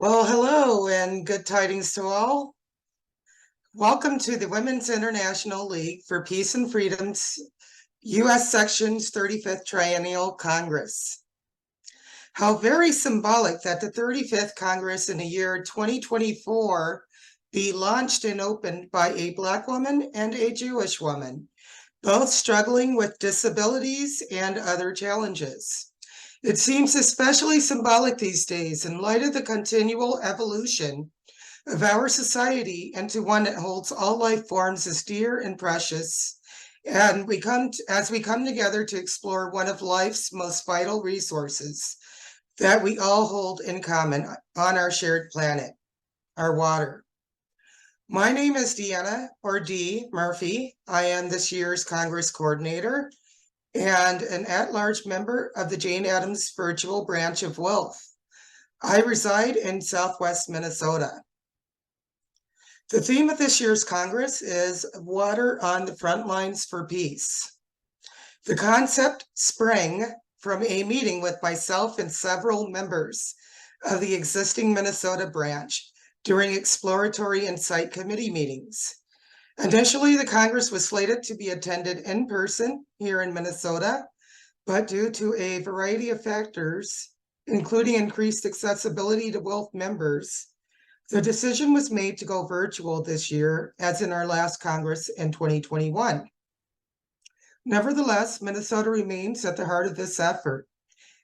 Well, hello and good tidings to all. Welcome to the Women's International League for Peace and Freedom's U.S. Section's 35th Triennial Congress. How very symbolic that the 35th Congress in the year 2024 be launched and opened by a Black woman and a Jewish woman, both struggling with disabilities and other challenges. It seems especially symbolic these days in light of the continual evolution of our society into one that holds all life forms as dear and precious. And as we come together to explore one of life's most vital resources that we all hold in common on our shared planet, our water. My name is Deanna, or Dee Murphy. I am this year's Congress coordinator and an at-large member of the Jane Addams virtual branch of WILPF. I reside in Southwest Minnesota. The theme of this year's Congress is Water on the Front Lines for Peace. The concept sprang from a meeting with myself and several members of the existing Minnesota branch during exploratory and site committee meetings. Initially, the Congress was slated to be attended in person here in Minnesota, but due to a variety of factors, including increased accessibility to WILPF members, the decision was made to go virtual this year, as in our last Congress in 2021. Nevertheless, Minnesota remains at the heart of this effort,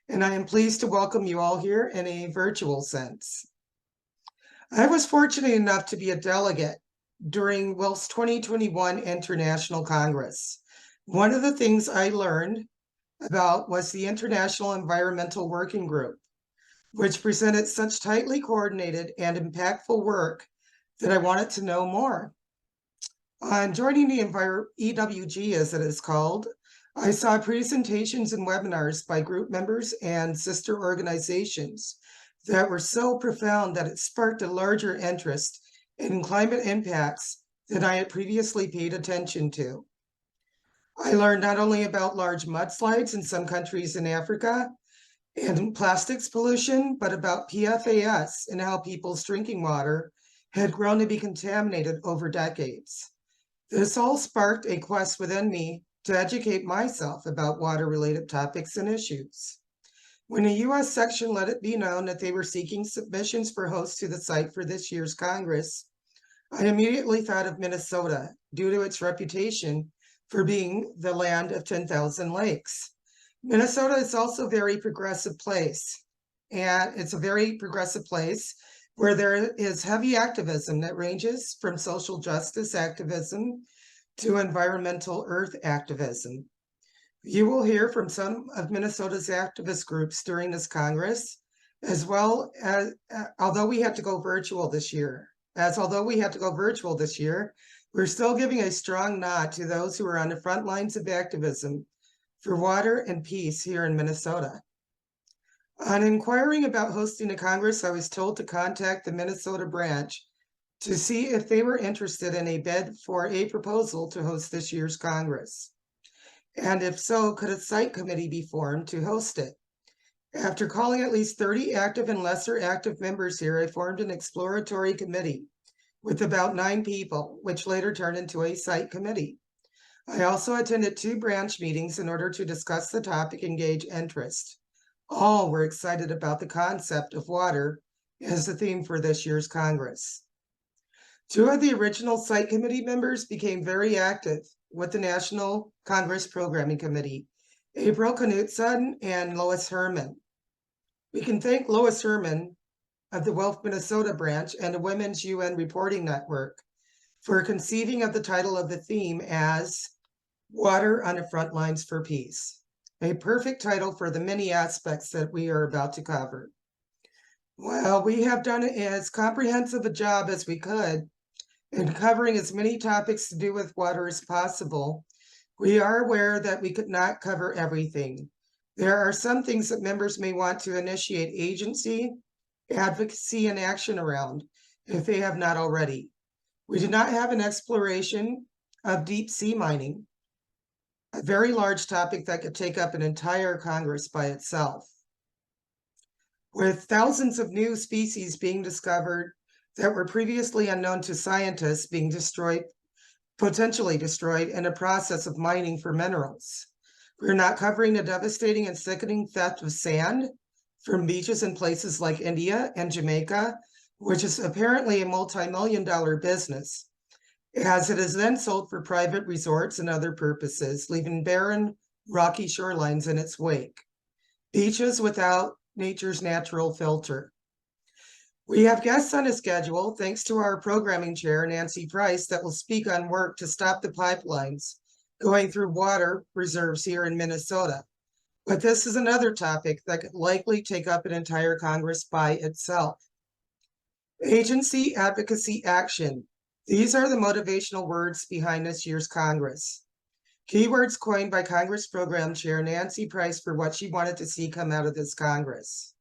and I am pleased to welcome you all here in a virtual sense. I was fortunate enough to be a delegate during WILPF's 2021 International Congress. One of the things I learned about was the International Environmental Working Group, which presented such tightly coordinated and impactful work that I wanted to know more. On joining the EWG, as it is called, I saw presentations and webinars by group members and sister organizations that were so profound that it sparked a larger interest in climate impacts than I had previously paid attention to. I learned not only about large mudslides in some countries in Africa and plastics pollution, but about PFAS and how people's drinking water had grown to be contaminated over decades. This all sparked a quest within me to educate myself about water-related topics and issues. When the U.S. section let it be known that they were seeking submissions for hosts to the site for this year's Congress, I immediately thought of Minnesota due to its reputation for being the land of 10,000 lakes. Minnesota is also a very progressive place, and it's a very progressive place where there is heavy activism that ranges from social justice activism to environmental earth activism. You will hear from some of Minnesota's activist groups during this Congress, as well as, although we had to go virtual this year, we're still giving a strong nod to those who are on the front lines of activism for water and peace here in Minnesota. On inquiring about hosting a Congress, I was told to contact the Minnesota branch to see if they were interested in a bid for a proposal to host this year's Congress. And if so, could a site committee be formed to host it? After calling at least 30 active and lesser active members here, I formed an exploratory committee with about 9 people, which later turned into a site committee. I also attended 2 branch meetings in order to discuss the topic and gauge interest. All were excited about the concept of water as the theme for this year's Congress. 2 of the original site committee members became very active with the National Congress Programming Committee, April Knutson and Lois Herman. We can thank Lois Herman of the WILPF Minnesota branch and the Women's UN Reporting Network for conceiving of the title of the theme as Water on the Front Lines for Peace, a perfect title for the many aspects that we are about to cover. Well, we have done as comprehensive a job as we could in covering as many topics to do with water as possible. We are aware that we could not cover everything. There are some things that members may want to initiate agency, advocacy, and action around if they have not already. We did not have an exploration of deep sea mining, a very large topic that could take up an entire Congress by itself. with thousands of new species being discovered that were previously unknown to scientists being destroyed, potentially destroyed in a process of mining for minerals. We're not covering the devastating and sickening theft of sand from beaches in places like India and Jamaica, which is apparently a multi-million-dollar business, as it is then sold for private resorts and other purposes, leaving barren, rocky shorelines in its wake. Beaches without nature's natural filter. We have guests on a schedule, thanks to our programming chair, Nancy Price, that will speak on work to stop the pipelines going through water reserves here in Minnesota. But this is another topic that could likely take up an entire Congress by itself. Agency, advocacy, action. These are the motivational words behind this year's Congress. Keywords coined by Congress Program Chair Nancy Price for what she wanted to see come out of this Congress.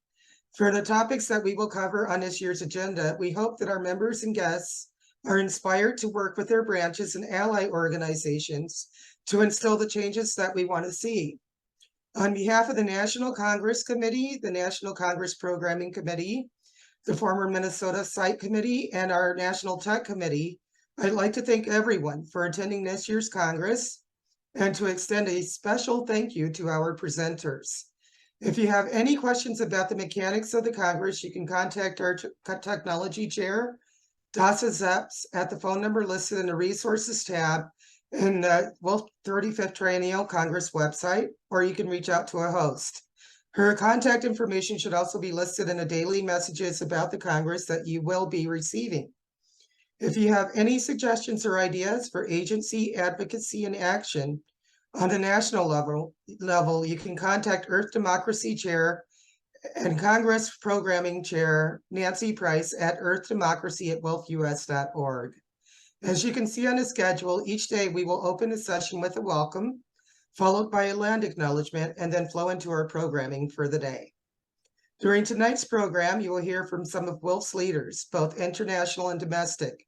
For the topics that we will cover on this year's agenda, we hope that our members and guests are inspired to work with their branches and ally organizations to instill the changes that we want to see. On behalf of the National Congress Committee, the National Congress Programming Committee, the former Minnesota Site Committee, and our National Tech Committee, I'd like to thank everyone for attending this year's Congress and to extend a special thank you to our presenters. If you have any questions about the mechanics of the Congress, you can contact our technology chair, Dasa Zeps, at the phone number listed in the resources tab in the 35th Triennial Congress website, or you can reach out to a host. Her contact information should also be listed in the daily messages about the Congress that you will be receiving. If you have any suggestions or ideas for agency, advocacy, and action on the national level, you can contact Earth Democracy Chair and Congress Programming Chair Nancy Price at earthdemocracy@wilpfus.org. As you can see on the schedule, each day we will open a session with a welcome, followed by a land acknowledgement, and then flow into our programming for the day. During tonight's program, you will hear from some of WILPF's leaders, both international and domestic.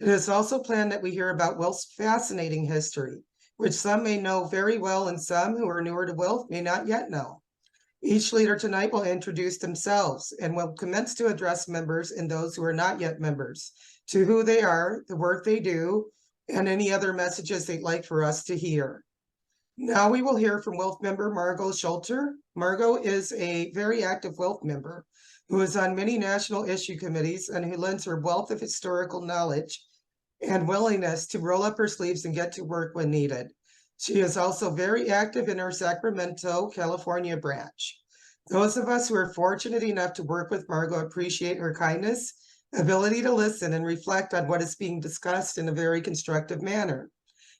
It is also planned that we hear about WILPF's fascinating history, which some may know very well and some who are newer to WILPF may not yet know. Each leader tonight will introduce themselves and will commence to address members and those who are not yet members to who they are, the work they do, and any other messages they'd like for us to hear. Now we will hear from WILPF member Margo Schulter. Margo is a very active WILPF member who is on many national issue committees and who lends her wealth of historical knowledge and willingness to roll up her sleeves and get to work when needed. She is also very active in her Sacramento, California branch. Those of us who are fortunate enough to work with Margo appreciate her kindness, ability to listen and reflect on what is being discussed in a very constructive manner,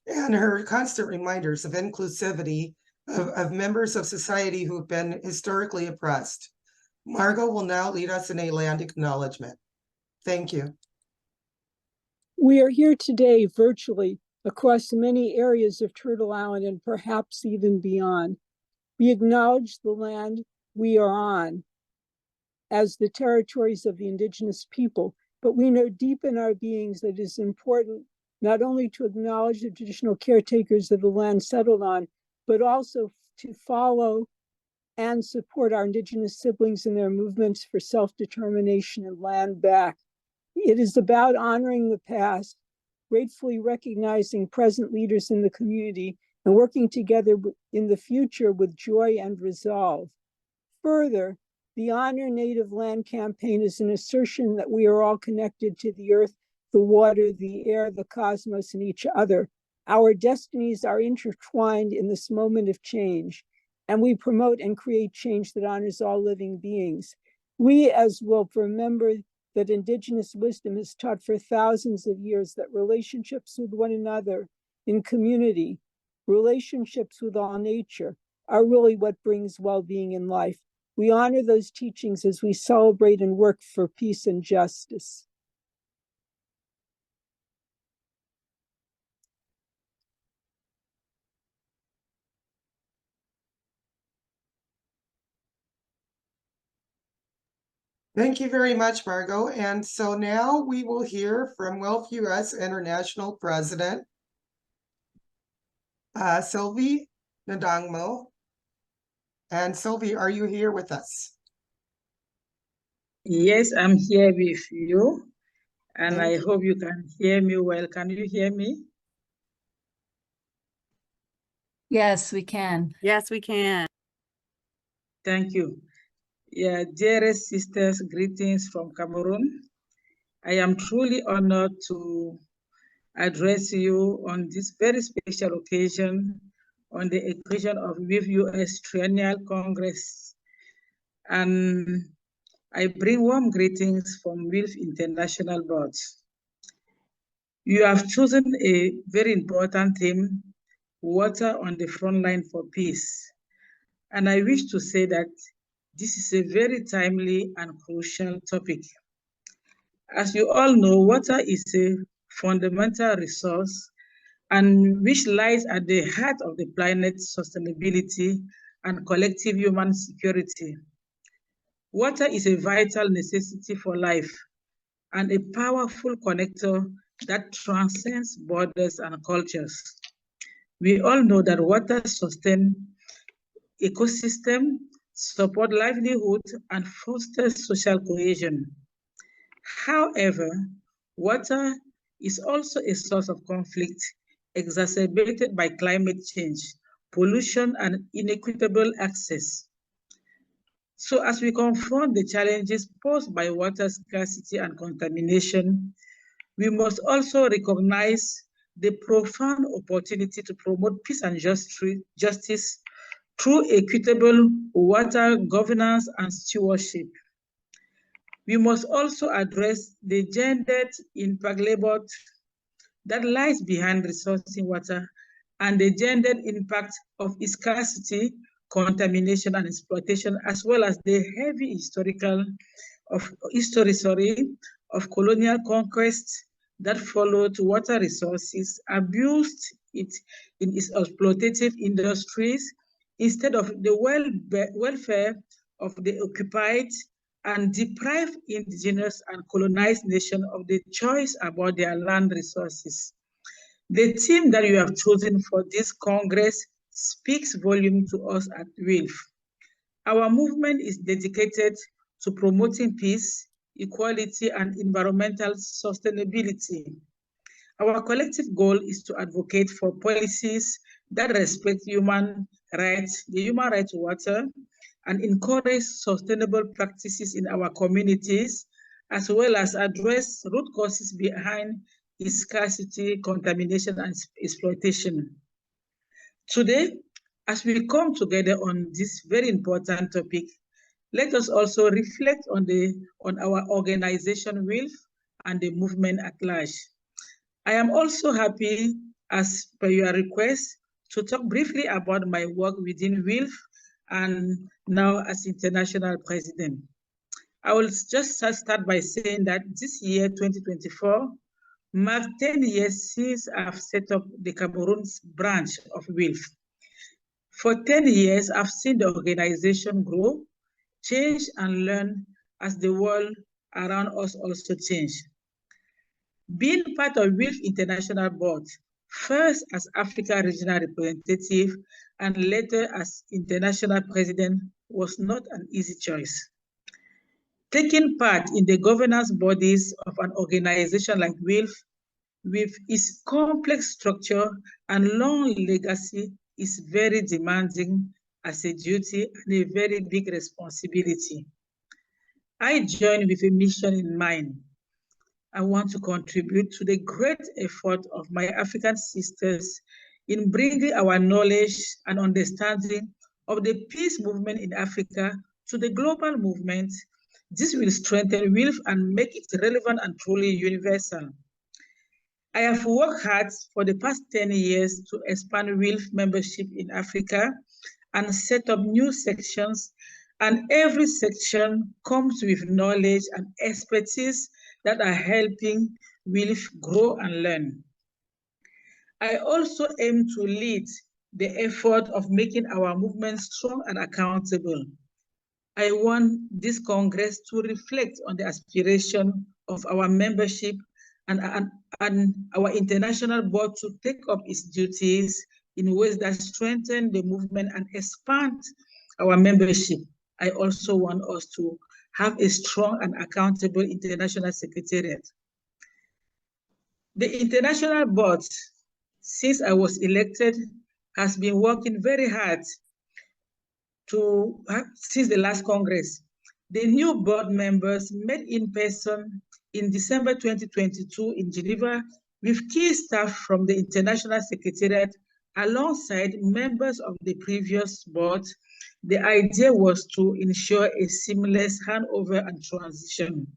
and her constant reminders of inclusivity of members of society who have been historically oppressed. Margo will now lead us in a land acknowledgement. Thank you. We are here today virtually across many areas of Turtle Island and perhaps even beyond. We acknowledge the land we are on as the territories of the indigenous people, but we know deep in our beings that it is important not only to acknowledge the traditional caretakers of the land settled on, but also to follow and support our indigenous siblings in their movements for self-determination and land back. It is about honoring the past, gratefully recognizing present leaders in the community, and working together in the future with joy and resolve. Further, the Honor Native Land campaign is an assertion that we are all connected to the earth, the water, the air, the cosmos, and each other. Our destinies are intertwined in this moment of change, and we promote and create change that honors all living beings. We as WILPF remember that indigenous wisdom has taught for thousands of years that relationships with one another in community, relationships with all nature, are really what brings well-being in life. We honor those teachings as we celebrate and work for peace and justice. Thank you very much, Margo. And so now we will hear from WILPF US International President, Sylvie Ndongmo. And Sylvie, are you here with us? Yes, I'm here with you, and Thank I you. hope you can hear me well. Can you hear me? Yes, we can. Yes, we can. Thank you. Yeah, dearest sisters, greetings from Cameroon. I am truly honored to address you on this very special occasion on the occasion of WILPF US Triennial Congress. And I bring warm greetings from WILPF International Board. You have chosen a very important theme, water on the front line for peace. And I wish to say that this is a very timely and crucial topic. As you all know, water is a fundamental resource and which lies at the heart of the planet's sustainability and collective human security. Water is a vital necessity for life and a powerful connector that transcends borders and cultures. We all know that water sustains ecosystem, support livelihood, and foster social cohesion. However, water is also a source of conflict exacerbated by climate change, pollution, and inequitable access. So as we confront the challenges posed by water scarcity and contamination, we must also recognize the profound opportunity to promote peace and justice through equitable water governance and stewardship. We must also address the gendered impact labor that lies behind resourcing water and the gendered impact of scarcity, contamination, and exploitation, as well as the heavy history of colonial conquest that followed water resources, abused it in its exploitative industries, instead of the welfare of the occupied and deprive indigenous and colonized nations of the choice about their land resources. The theme that you have chosen for this Congress speaks volume to us at WILPF. Our movement is dedicated to promoting peace, equality, and environmental sustainability. Our collective goal is to advocate for policies that respect human rights, the human right to water, and encourage sustainable practices in our communities, as well as address root causes behind scarcity, contamination, and exploitation. Today, as we come together on this very important topic, let us also reflect on our organization WILPF and the movement at large. I am also happy, as per your request, to talk briefly about my work within WILPF and now as international president. I will just start by saying that this year, 2024, marked 10 years since I've set up the Cameroon's branch of WILPF. For 10 years, I've seen the organization grow, change, and learn as the world around us also changed. Being part of WILPF International Board, first as Africa Regional Representative and later as International President, was not an easy choice. Taking part in the governance bodies of an organization like WILPF, with its complex structure and long legacy, is very demanding as a duty and a very big responsibility. I joined with a mission in mind. I want to contribute to the great effort of my African sisters in bringing our knowledge and understanding of the peace movement in Africa to the global movement. This will strengthen WILPF and make it relevant and truly universal. I have worked hard for the past 10 years to expand WILPF membership in Africa and set up new sections, and every section comes with knowledge and expertise that are helping WILPF grow and learn. I also aim to lead the effort of making our movement strong and accountable. I want this Congress to reflect on the aspiration of our membership and our international board to take up its duties in ways that strengthen the movement and expand our membership. I also want us to have a strong and accountable international secretariat. The international board, since I was elected, has been working very hard since the last Congress. The new board members met in person in December 2022 in Geneva with key staff from the International Secretariat alongside members of the previous board. The idea was to ensure a seamless handover and transition.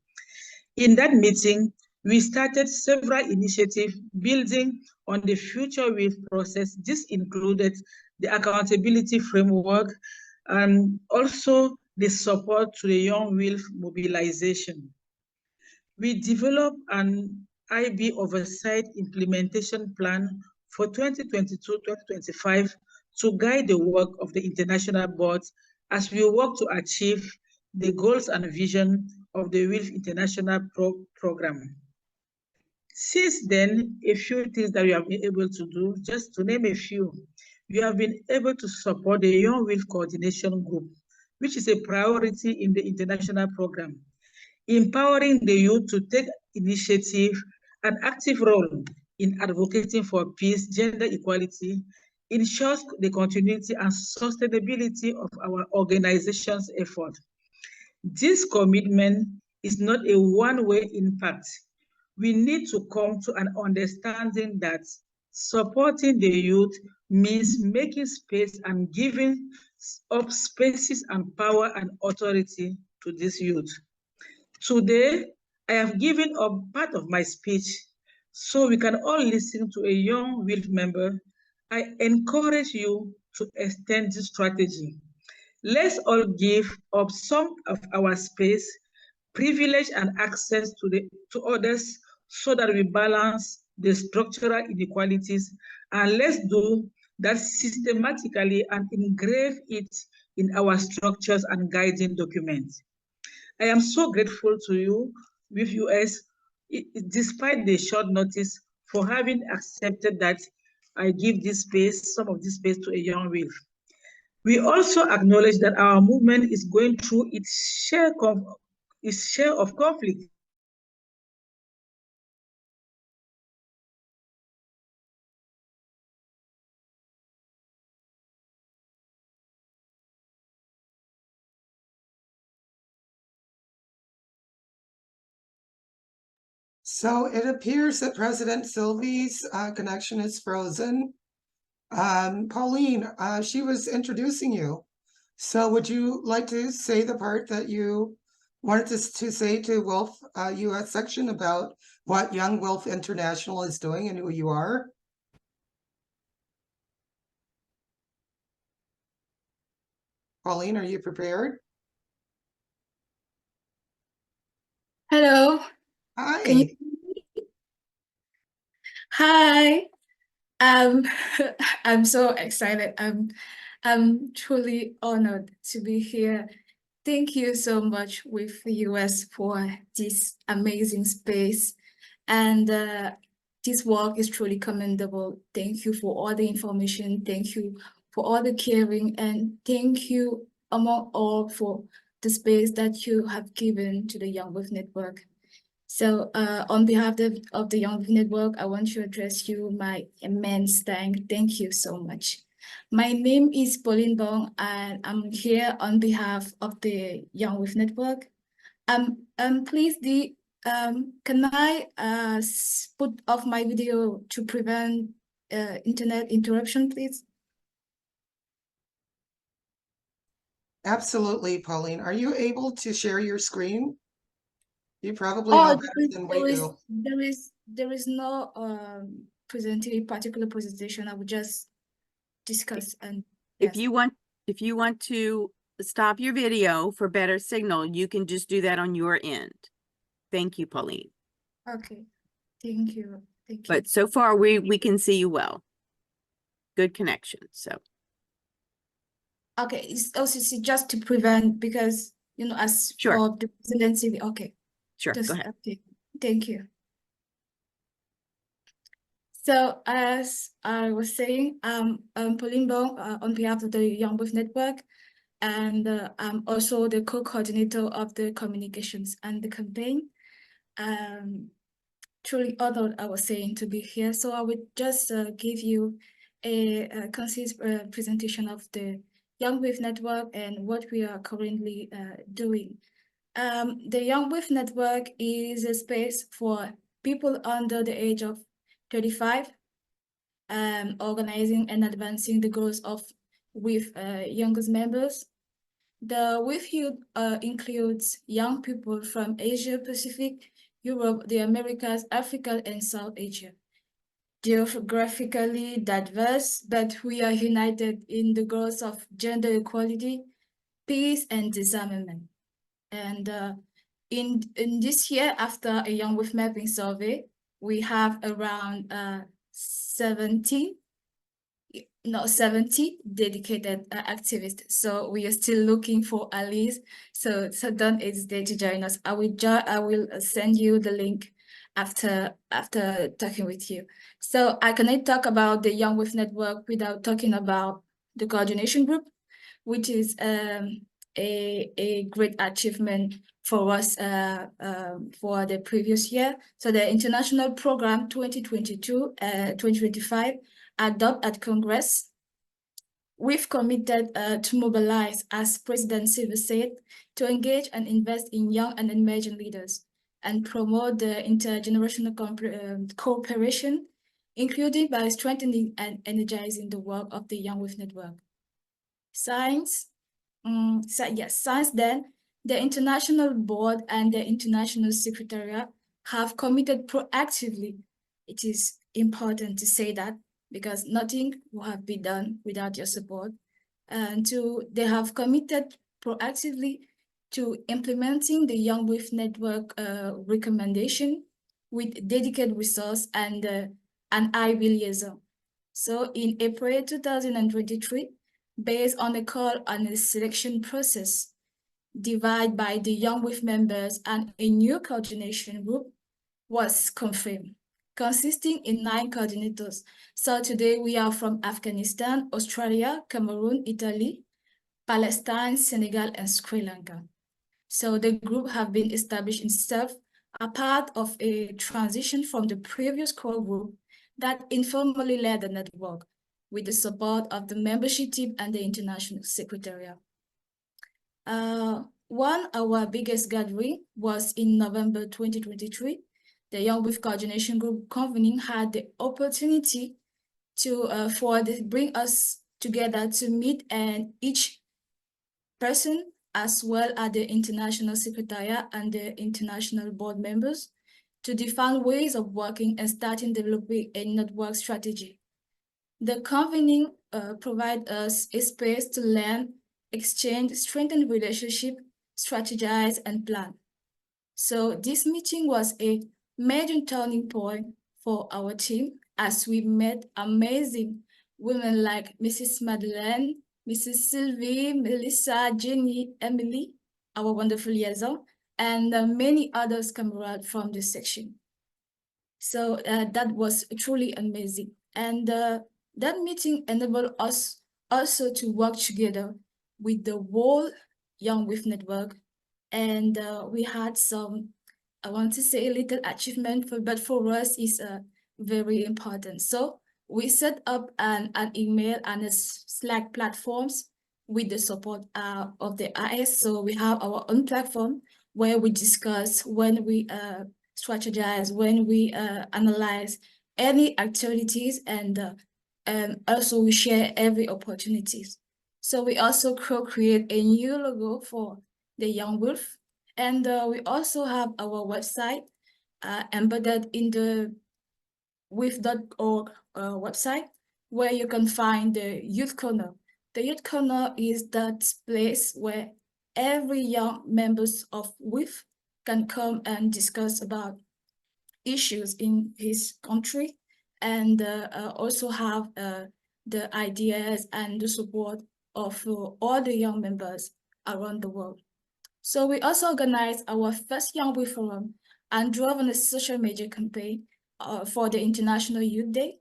In that meeting, we started several initiatives building on the future WILPF process. This included the accountability framework and also the support to the Young WILPF mobilization. We developed an IB oversight implementation plan for 2022-2025 to guide the work of the international board as we work to achieve the goals and vision of the WILPF International Program. Since then, a few things that we have been able to do, just to name a few, we have been able to support the Young WILPF Coordination Group, which is a priority in the international program, empowering the youth to take initiative and active role in advocating for peace, gender equality, ensures the continuity and sustainability of our organization's effort. This commitment is not a one-way impact. We need to come to an understanding that supporting the youth means making space and giving up spaces and power and authority to this youth. Today, I have given up part of my speech so we can all listen to a young WILPF member. I encourage you to extend this strategy. Let's all give up some of our space, privilege, and access to others so that we balance the structural inequalities, and let's do that systematically and engrave it in our structures and guiding documents. I am so grateful to you, WILPF US, despite the short notice, for having accepted that I give this space, some of this space, to a young WILPF. We also acknowledge that our movement is going through its share of conflict. So it appears that President Sylvie's connection is frozen. Pauline, she was introducing you. So would you like to say the part that you wanted to say to WILPF US section about what Young WILPF International is doing and who you are? Pauline, are you prepared? Hello. Hi. Can you? Hi. I'm so excited. I'm truly honored to be here. Thank you so much with the US for this amazing space. And this work is truly commendable. Thank you for all the information. Thank you for all the caring. And thank you among all for the space that you have given to the Young WILPF Network. So on behalf of the Young WILPF Network, I want to address you my immense thank you so much. My name is Pauline Bong, and I'm here on behalf of the Young WILPF Network. Please, Dee, can I put off my video to prevent internet interruption, please? Absolutely, Pauline. Are you able to share your screen? You probably know better than we do. There is no particular presentation. I would just discuss and if you want to stop your video for better signal, you can just do that on your end. Thank you, Pauline. Okay, thank you. But so far we can see you well. Good connection. So okay, it's also just to prevent, because as sure. for the presidency. Okay, sure, go ahead. Okay, thank you. So as I was saying, Pauline Bong, on behalf of the Young WILPF Network, and I'm also the co-coordinator of the communications and the campaign. Truly honored, I was saying, to be here. So I would just give you a concise presentation of the Young WILPF Network and what we are currently doing. The Young WILPF Network is a space for people under the age of 35, organizing and advancing the goals of WILPF youngest members. The WILPF youth includes young people from Asia Pacific, Europe, the Americas, Africa, and South Asia. Geographically diverse, but we are united in the goals of gender equality, peace, and disarmament. And in this year, after a Young WILPF mapping survey, we have around 70 dedicated activists. So we are still looking for allies. So don't hesitate to join us. I will send you the link after talking with you. So I cannot talk about the Young WILPF Network without talking about the coordination group, which is a great achievement for us for the previous year. So the international program 2022-2025 adopt at Congress. We've committed to mobilize, as President Sylvie said, to engage and invest in young and emerging leaders and promote the intergenerational cooperation, including by strengthening and energizing the work of the Young WILPF Network. Since then, the International Board and the International Secretariat have committed proactively. It is important to say that, because nothing will have been done without your support. And they have committed proactively to implementing the Young WILPF Network recommendation with dedicated resource and an high liaison. So in April 2023, based on a call on a selection process, divided by the Young WILPF members, and a new coordination group was confirmed, consisting in 9 coordinators. So today we are from Afghanistan, Australia, Cameroon, Italy, Palestine, Senegal, and Sri Lanka. So the group have been established itself a part of a transition from the previous core group that informally led the network with the support of the membership team and the International Secretariat. One of our biggest gathering was in November 2023. The Young WILPF Coordination Group convening had the opportunity to bring us together to meet and each person, as well as the International Secretariat and the International Board members, to define ways of working and starting developing a network strategy. The convening provides us a space to learn, exchange, strengthen relationship, strategize, and plan. So this meeting was a major turning point for our team, as we met amazing women like Mrs. Madeleine, Mrs. Sylvie, Melissa, Jenny, Emily, our wonderful liaison, and many others comrades from the section. So that was truly amazing. And that meeting enabled us also to work together with the whole Young WILPF Network. And we had some, I want to say, a little achievement, but for us is very important. So we set up an email and a Slack platforms with the support of the IS. So we have our own platform where we discuss, when we strategize, when we analyze any activities, and also we share every opportunities. So we also co-create a new logo for the Young WILPF, and we also have our website embedded in the WILPF.org website, where you can find the Youth Corner. The Youth Corner is that place where every young members of WILPF can come and discuss about issues in his country, and also have the ideas and the support of all the young members around the world. So we also organized our first Young WILPF Forum and drove on a social media campaign for the International Youth Day.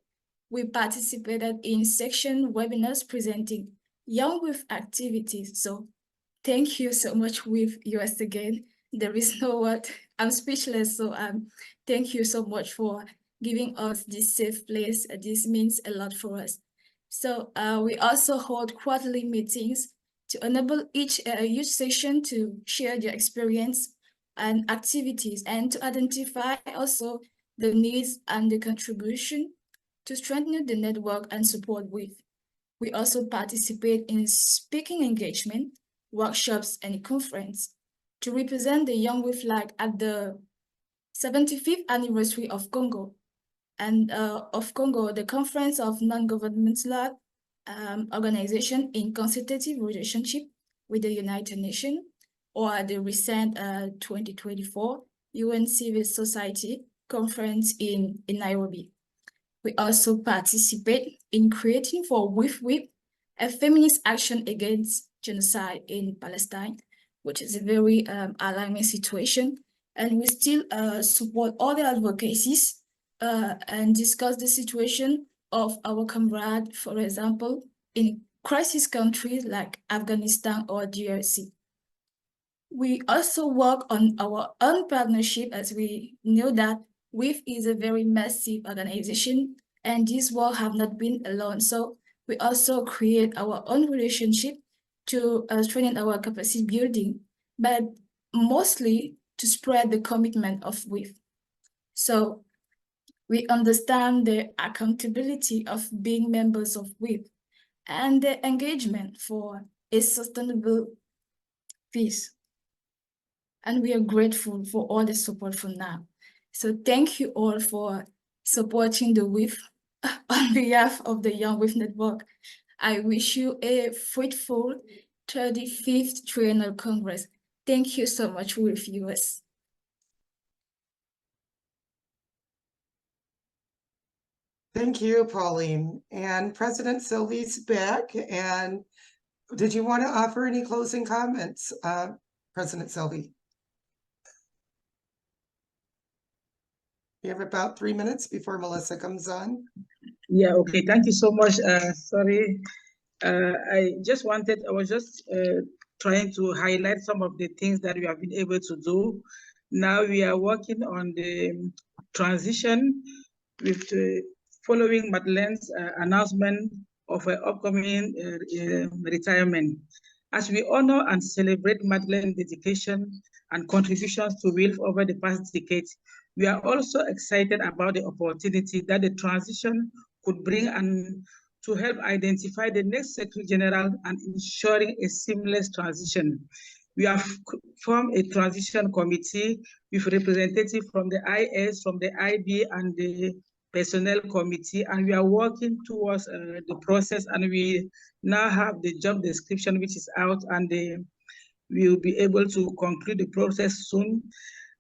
We participated in section webinars presenting Young WILPF activities. So thank you so much WILPF US again. There is no word. I'm speechless. So thank you so much for giving us this safe place. This means a lot for us. So we also hold quarterly meetings to enable each session to share their experience and activities and to identify also the needs and the contribution to strengthen the network and support WILPF. We also participate in speaking engagement, workshops, and conference to represent the Young WILPF flag at the 75th anniversary of Congo. And the Conference of Non-Governmental Organization in Consultative Relationship with the United Nations, or the recent 2024 UN Civil Society Conference in Nairobi. We also participate in creating for WILPF, a feminist action against genocide in Palestine, which is a very alarming situation. And we still support all the advocacies and discuss the situation of our comrades, for example, in crisis countries like Afghanistan or DRC. We also work on our own partnership, as we know that WILPF is a very massive organization and this work have not been alone. So we also create our own relationship to strengthen our capacity building, but mostly to spread the commitment of WILPF. So we understand the accountability of being members of WILPF and the engagement for a sustainable peace. And we are grateful for all the support for now. So thank you all for supporting the WILPF on behalf of the Young WILPF Network. I wish you a fruitful 35th Triennial Congress. Thank you so much, WILPF US. Thank you, Pauline. And President Sylvie's back. And did you want to offer any closing comments, President Sylvie? You have about 3 minutes before Melissa comes on. Yeah, okay, thank you so much. Sorry, I was just trying to highlight some of the things that we have been able to do. Now we are working on the transition with following Madeleine's announcement of her upcoming retirement. As we honor and celebrate Madeleine's dedication and contributions to WILPF over the past decade, we are also excited about the opportunity that the transition could bring and to help identify the next Secretary General and ensuring a seamless transition. We have formed a transition committee with representatives from the IS, from the IB, and the personnel committee, and we are working towards the process, and we now have the job description which is out, and we will be able to conclude the process soon.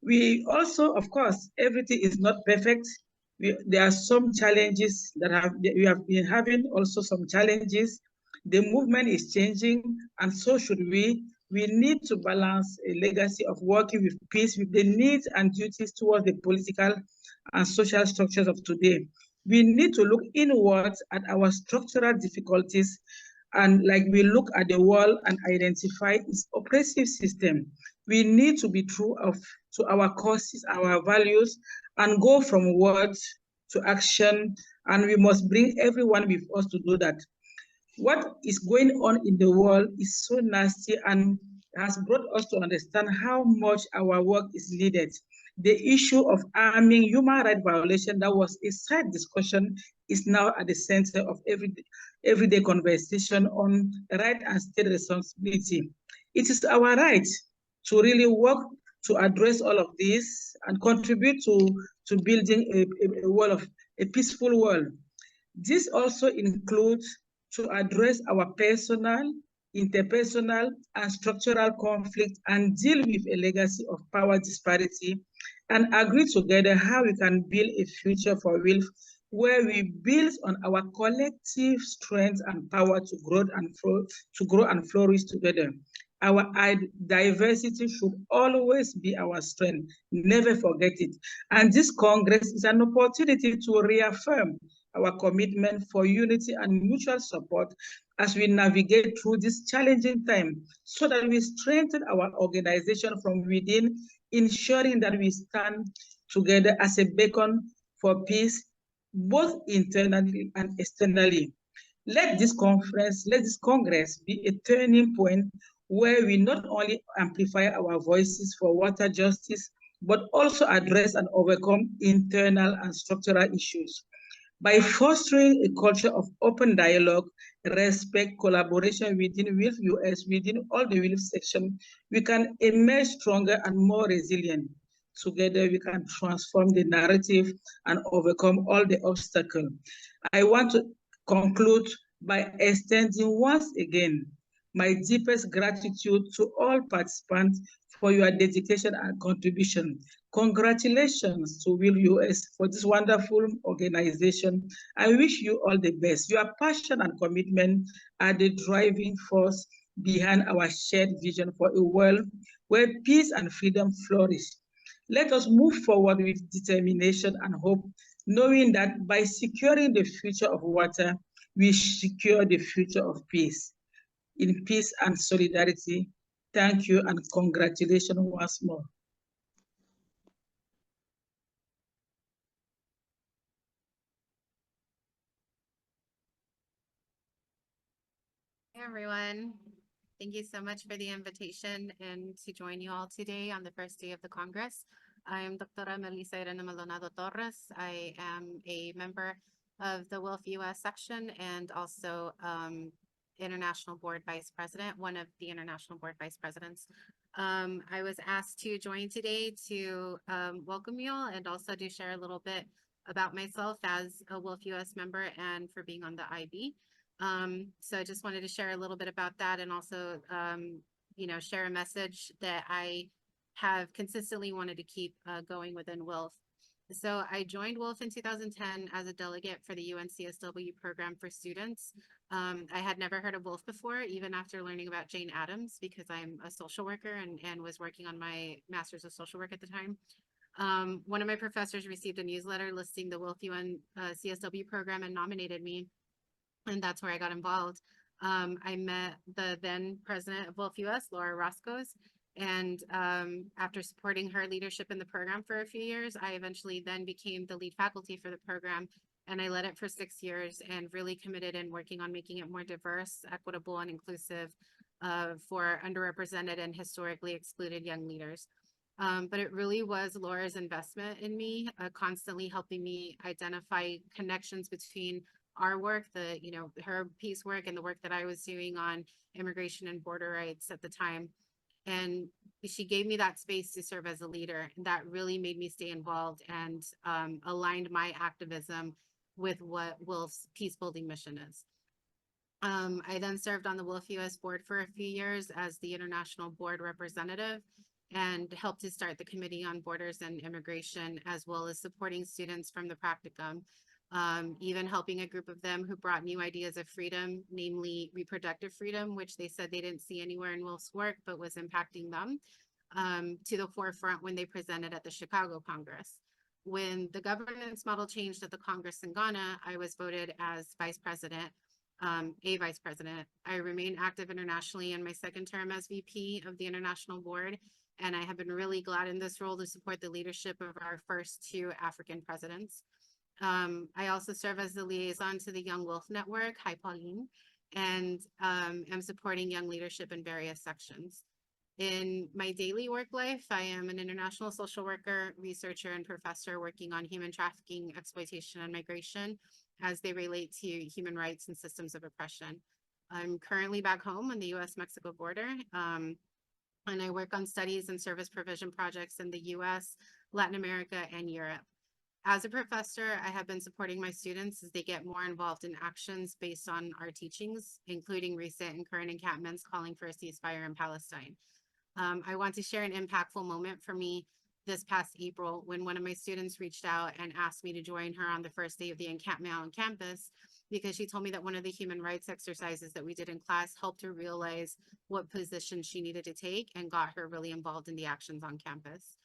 We also, of course, everything is not perfect. There are some challenges that we have been having, also some challenges. The movement is changing, and so should we. We need to balance a legacy of working with peace with the needs and duties towards the political and social structures of today. We need to look inwards at our structural difficulties, and like we look at the world and identify its oppressive system. We need to be true to our causes, our values, and go from words to action, and we must bring everyone with us to do that. What is going on in the world is so nasty and has brought us to understand how much our work is needed. The issue of arming human rights violation that was a side discussion is now at the center of everyday conversation on right and state responsibility. It is our right to really work to address all of this and contribute to building a peaceful world. This also includes to address our personal, interpersonal, and structural conflict and deal with a legacy of power disparity and agree together how we can build a future for WILPF where we build on our collective strength and power to grow and flourish together. Our diversity should always be our strength. Never forget it. And this Congress is an opportunity to reaffirm our commitment for unity and mutual support as we navigate through this challenging time, so that we strengthen our organization from within, ensuring that we stand together as a beacon for peace, both internally and externally. Let this Congress be a turning point where we not only amplify our voices for water justice, but also address and overcome internal and structural issues. By fostering a culture of open dialogue, respect, collaboration within WILPF US, within all the WILPF section, we can emerge stronger and more resilient. Together, we can transform the narrative and overcome all the obstacles. I want to conclude by extending once again my deepest gratitude to all participants for your dedication and contribution. Congratulations to WILPF US for this wonderful organization. I wish you all the best. Your passion and commitment are the driving force behind our shared vision for a world where peace and freedom flourish. Let us move forward with determination and hope, knowing that by securing the future of water, we secure the future of peace. In peace and solidarity, thank you and congratulations once more. Hey everyone, thank you so much for the invitation and to join you all today on the first day of the Congress. I am Dr. Melissa Maldonado Torres. I am a member of the WILPF US section and also International Board Vice President, one of the International Board Vice Presidents. I was asked to join today to welcome you all and also to share a little bit about myself as a WILPF US member and for being on the IB. So I just wanted to share a little bit about that and also, share a message that I have consistently wanted to keep going within WILPF. So I joined WILPF in 2010 as a delegate for the UNCSW program for students. I had never heard of WILPF before, even after learning about Jane Addams, because I'm a social worker and was working on my master's of social work at the time. One of my professors received a newsletter listing the WILPF UNCSW program and nominated me. And that's where I got involved. I met the then president of WILPF US, Laura Roscoes, and after supporting her leadership in the program for a few years, I eventually then became the lead faculty for the program, and I led it for 6 years and really committed in working on making it more diverse, equitable, and inclusive for underrepresented and historically excluded young leaders. But it really was Laura's investment in me, constantly helping me identify connections between our work, her peace work and the work that I was doing on immigration and border rights at the time. And she gave me that space to serve as a leader. And that really made me stay involved and aligned my activism with what WILPF's peace building mission is. I then served on the WILPF US board for a few years as the international board representative and helped to start the Committee on Borders and Immigration, as well as supporting students from the practicum. Even helping a group of them who brought new ideas of freedom, namely reproductive freedom, which they said they didn't see anywhere in WILPF's work, but was impacting them, to the forefront when they presented at the Chicago Congress. When the governance model changed at the Congress in Ghana, I was voted as vice president, a vice president. I remain active internationally in my second term as VP of the International Board, and I have been really glad in this role to support the leadership of our first 2 African presidents. I also serve as the liaison to the Young WILPF Network, hi Pauline, and am supporting young leadership in various sections. In my daily work life, I am an international social worker, researcher, and professor working on human trafficking, exploitation, and migration as they relate to human rights and systems of oppression. I'm currently back home on the US-Mexico border, and I work on studies and service provision projects in the US, Latin America, and Europe. As a professor, I have been supporting my students as they get more involved in actions based on our teachings, including recent and current encampments calling for a ceasefire in Palestine. I want to share an impactful moment for me this past April when one of my students reached out and asked me to join her on the first day of the encampment on campus, because she told me that one of the human rights exercises that we did in class helped her realize what position she needed to take and got her really involved in the actions on campus.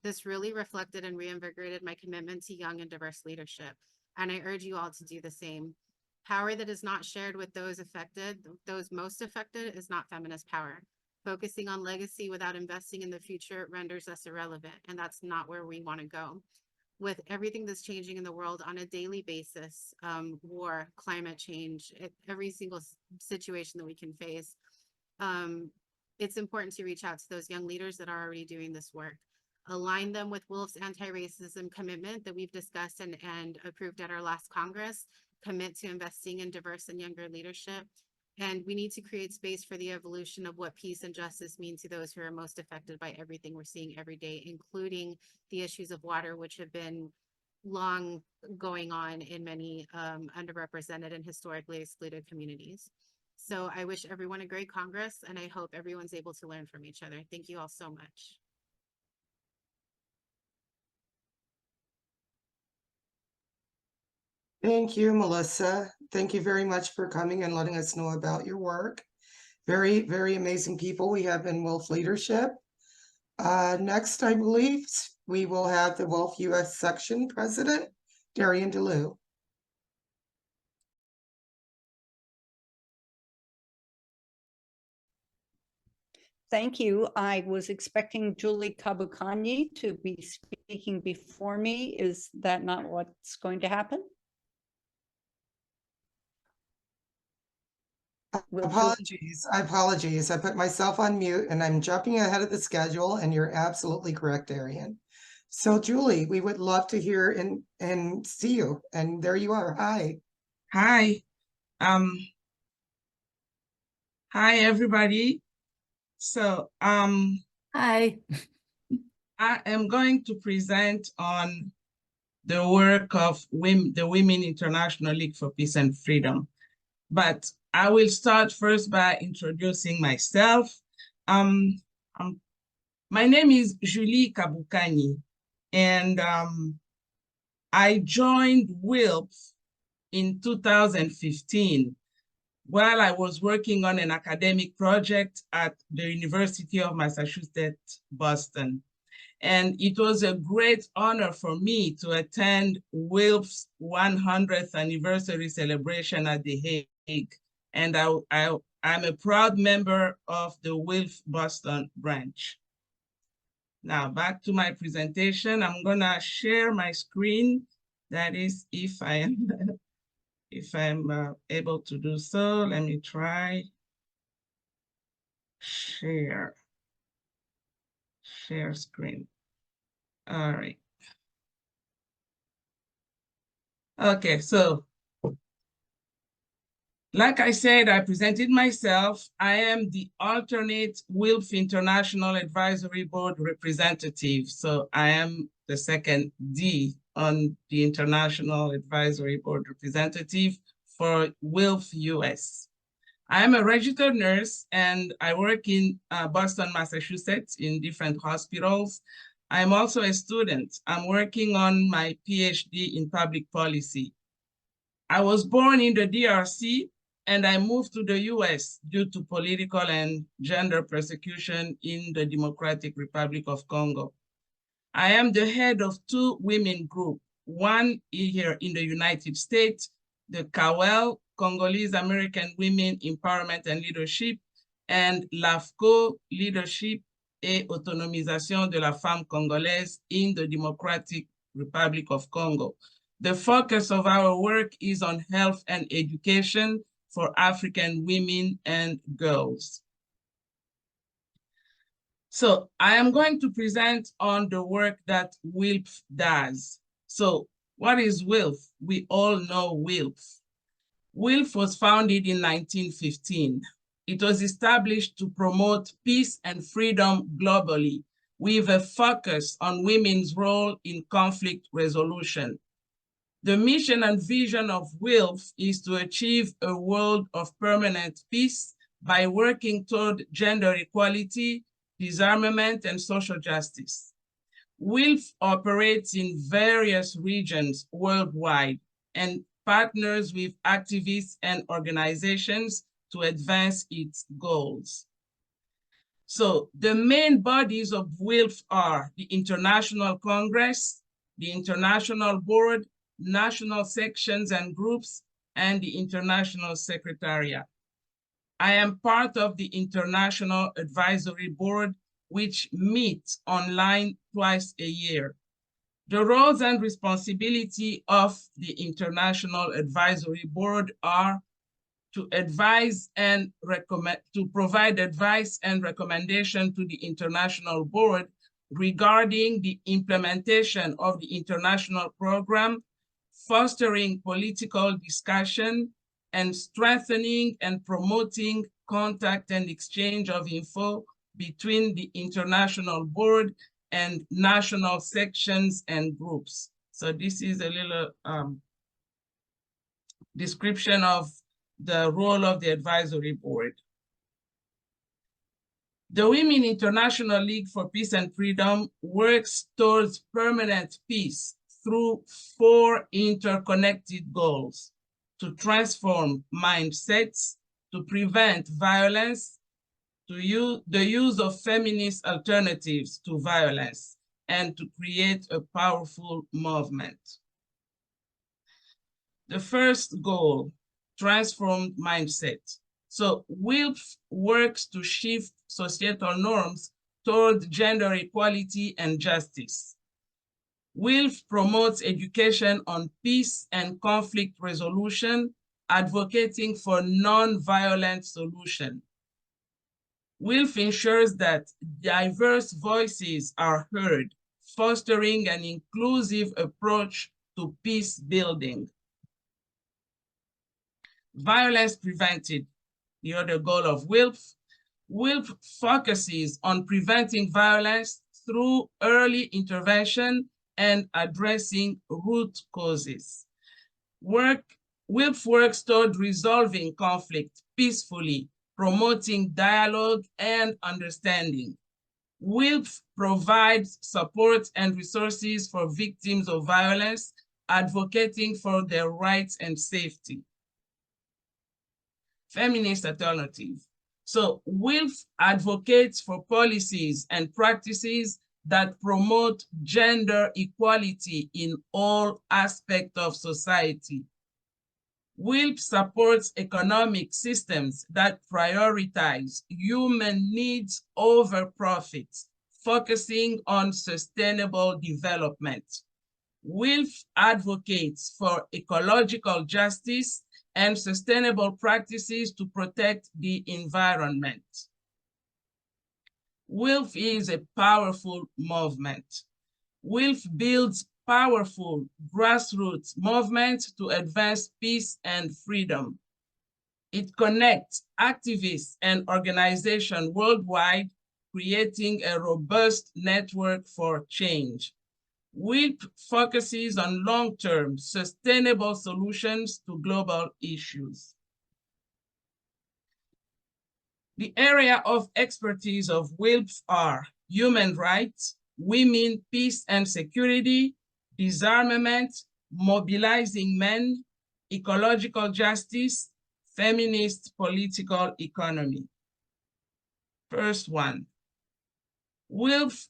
This really reflected and reinvigorated my commitment to young and diverse leadership. and I urge you all to do the same. Power that is not shared with those most affected, is not feminist power. Focusing on legacy without investing in the future renders us irrelevant, and that's not where we want to go. With everything that's changing in the world on a daily basis, war, climate change, every single situation that we can face, it's important to reach out to those young leaders that are already doing this work. Align them with WILPF's anti-racism commitment that we've discussed and approved at our last Congress. Commit to investing in diverse and younger leadership. And we need to create space for the evolution of what peace and justice mean to those who are most affected by everything we're seeing every day, including the issues of water, which have been long going on in many underrepresented and historically excluded communities. So I wish everyone a great Congress, and I hope everyone's able to learn from each other. Thank you all so much. Thank you, Melissa. Thank you very much for coming and letting us know about your work. Very, very amazing people we have in WILPF leadership. Next, I believe we will have the WILPF US section president, Darien. Thank you. I was expecting Julie Kabukanyi to be speaking before me. Is that not what's going to happen? Apologies. I put myself on mute and I'm jumping ahead of the schedule, and you're absolutely correct, Darien. So Julie, we would love to hear and see you. And there you are. Hi. Hi. Hi everybody. So Hi. I am going to present on the work of the Women International League for Peace and Freedom. But I will start first by introducing myself. My name is Julie Kabukanyi, and I joined WILPF in 2015 while I was working on an academic project at the University of Massachusetts, Boston. And it was a great honor for me to attend WILPF's 100th anniversary celebration at The Hague. And I'm a proud member of the WILPF Boston branch. Now back to my presentation. I'm gonna share my screen. That is, if I'm able to do so. Let me try. Share screen. All right. Okay, so like I said, I presented myself. I am the alternate WILPF International Advisory Board representative. So I am the second D on the International Advisory Board representative for WILPF US. I am a registered nurse and I work in Boston, Massachusetts in different hospitals. I'm also a student. I'm working on my PhD in public policy. I was born in the DRC and I moved to the US due to political and gender persecution in the Democratic Republic of Congo. I am the head of two women groups, one here in the United States, the CAWEL, Congolese American Women Empowerment and Leadership, and LAFCO, Leadership et Autonomisation de la Femme Congolaise in the Democratic Republic of Congo. The focus of our work is on health and education for African women and girls. So I am going to present on the work that WILPF does. So what is WILPF? We all know WILPF. WILPF was founded in 1915. It was established to promote peace and freedom globally with a focus on women's role in conflict resolution. The mission and vision of WILPF is to achieve a world of permanent peace by working toward gender equality, disarmament, and social justice. WILPF operates in various regions worldwide and partners with activists and organizations to advance its goals. So the main bodies of WILPF are the International Congress, the International Board, national sections and groups, and the International Secretariat. I am part of the International Advisory Board, which meets online twice a year. The roles and responsibility of the International Advisory Board are to advise and provide advice and recommendation to the International Board regarding the implementation of the international program, fostering political discussion, and strengthening and promoting contact and exchange of info between the International Board and national sections and groups. So this is a little description of the role of the advisory board. The Women International League for Peace and Freedom works towards permanent peace through 4 interconnected goals: to transform mindsets, to prevent violence, to use the use of feminist alternatives to violence, and to create a powerful movement. The first goal, transformed mindset. So WILPF works to shift societal norms toward gender equality and justice. WILPF promotes education on peace and conflict resolution, advocating for non-violent solution. WILPF ensures that diverse voices are heard, fostering an inclusive approach to peace building. Violence prevented, the other goal of WILPF. WILPF focuses on preventing violence through early intervention and addressing root causes. WILPF works toward resolving conflict peacefully, promoting dialogue and understanding. WILPF provides support and resources for victims of violence, advocating for their rights and safety. Feminist alternative. So WILPF advocates for policies and practices that promote gender equality in all aspects of society. WILPF supports economic systems that prioritize human needs over profits, focusing on sustainable development. WILPF advocates for ecological justice and sustainable practices to protect the environment. WILPF is a powerful movement. WILPF builds powerful grassroots movements to advance peace and freedom. It connects activists and organizations worldwide, creating a robust network for change. WILPF focuses on long-term sustainable solutions to global issues. The area of expertise of WILPF are human rights, women, peace and security, disarmament, mobilizing men, ecological justice, feminist political economy. First one, WILPF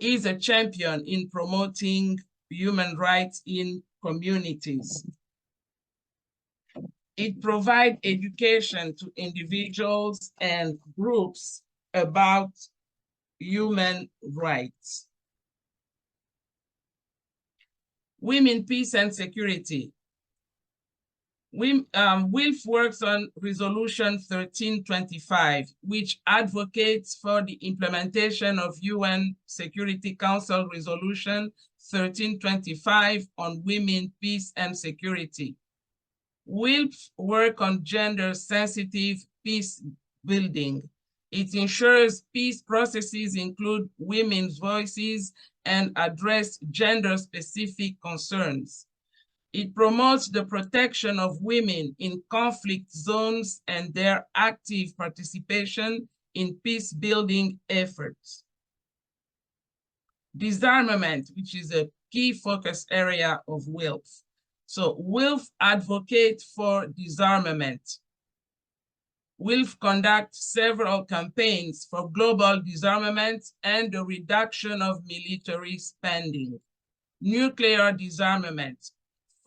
is a champion in promoting human rights in communities. It provides education to individuals and groups about human rights. Women, peace and security. WILPF works on Resolution 1325, which advocates for the implementation of UN Security Council Resolution 1325 on women, peace and security. WILPF work on gender-sensitive peace building. It ensures peace processes include women's voices and address gender-specific concerns. It promotes the protection of women in conflict zones and their active participation in peace-building efforts. Disarmament, which is a key focus area of WILPF. So WILPF advocates for disarmament. WILPF conducts several campaigns for global disarmament and the reduction of military spending. Nuclear disarmament,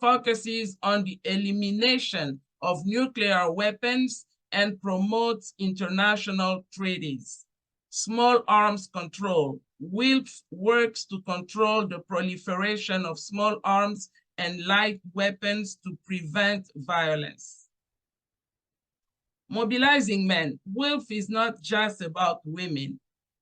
focuses on the elimination of nuclear weapons and promotes international treaties. Small arms control. WILPF works to control the proliferation of small arms and light weapons to prevent violence. Mobilizing men. WILPF is not just about women.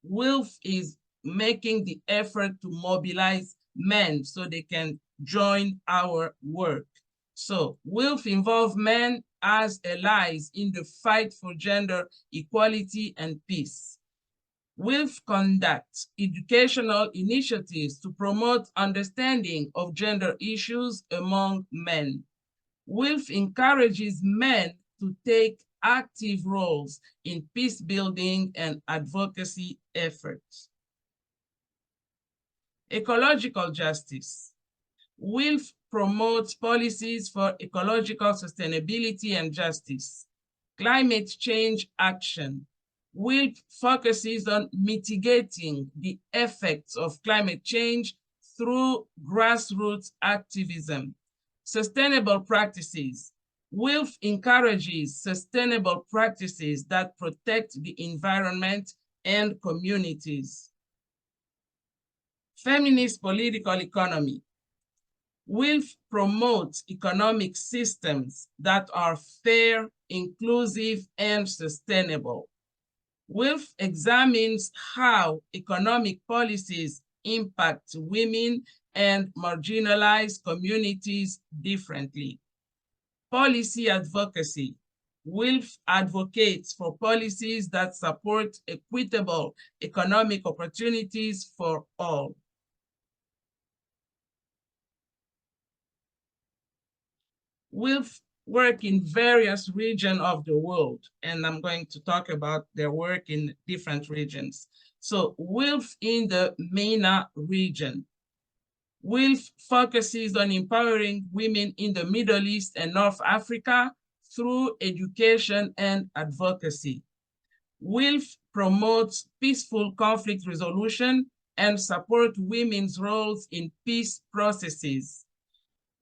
WILPF is making the effort to mobilize men so they can join our work. So WILPF involves men as allies in the fight for gender equality and peace. WILPF conducts educational initiatives to promote understanding of gender issues among men. WILPF encourages men to take active roles in peace building and advocacy efforts. Ecological justice. WILPF promotes policies for ecological sustainability and justice. Climate change action. WILPF focuses on mitigating the effects of climate change through grassroots activism. Sustainable practices. WILPF encourages sustainable practices that protect the environment and communities. Feminist political economy. WILPF promotes economic systems that are fair, inclusive, and sustainable. WILPF examines how economic policies impact women and marginalized communities differently. Policy advocacy. WILPF advocates for policies that support equitable economic opportunities for all. WILPF work in various regions of the world, and I'm going to talk about their work in different regions. So WILPF in the MENA region. WILPF focuses on empowering women in the Middle East and North Africa through education and advocacy. WILPF promotes peaceful conflict resolution and support women's roles in peace processes.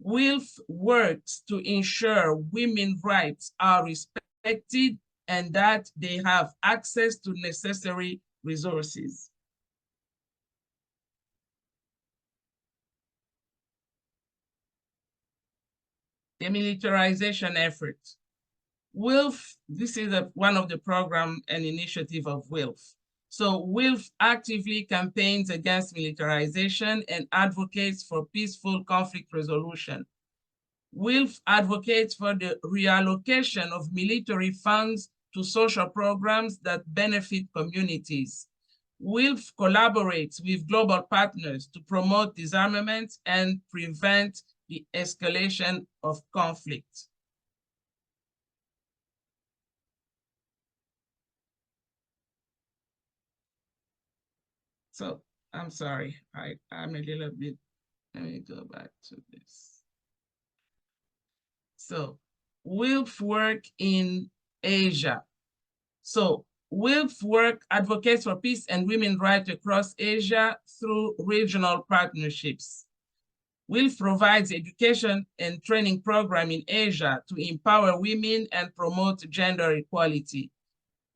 WILPF works to ensure women's rights are respected and that they have access to necessary resources. Demilitarization efforts. WILPF, this is one of the program and initiative of WILPF. So WILPF actively campaigns against militarization and advocates for peaceful conflict resolution. WILPF advocates for the reallocation of military funds to social programs that benefit communities. WILPF collaborates with global partners to promote disarmament and prevent the escalation of conflict. So I'm sorry, I'm a little bit, let me go back to this. So WILPF work in Asia. So WILPF work advocates for peace and women's rights across Asia through regional partnerships. WILPF provides education and training program in Asia to empower women and promote gender equality.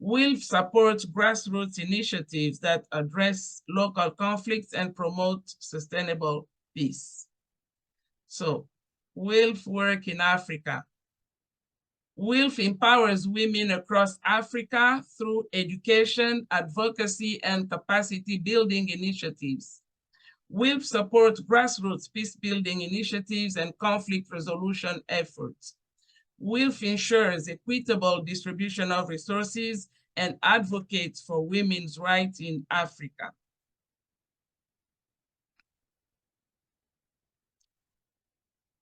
WILPF supports grassroots initiatives that address local conflicts and promote sustainable peace. So WILPF work in Africa. WILPF empowers women across Africa through education, advocacy, and capacity building initiatives. WILPF supports grassroots peace building initiatives and conflict resolution efforts. WILPF ensures equitable distribution of resources and advocates for women's rights in Africa.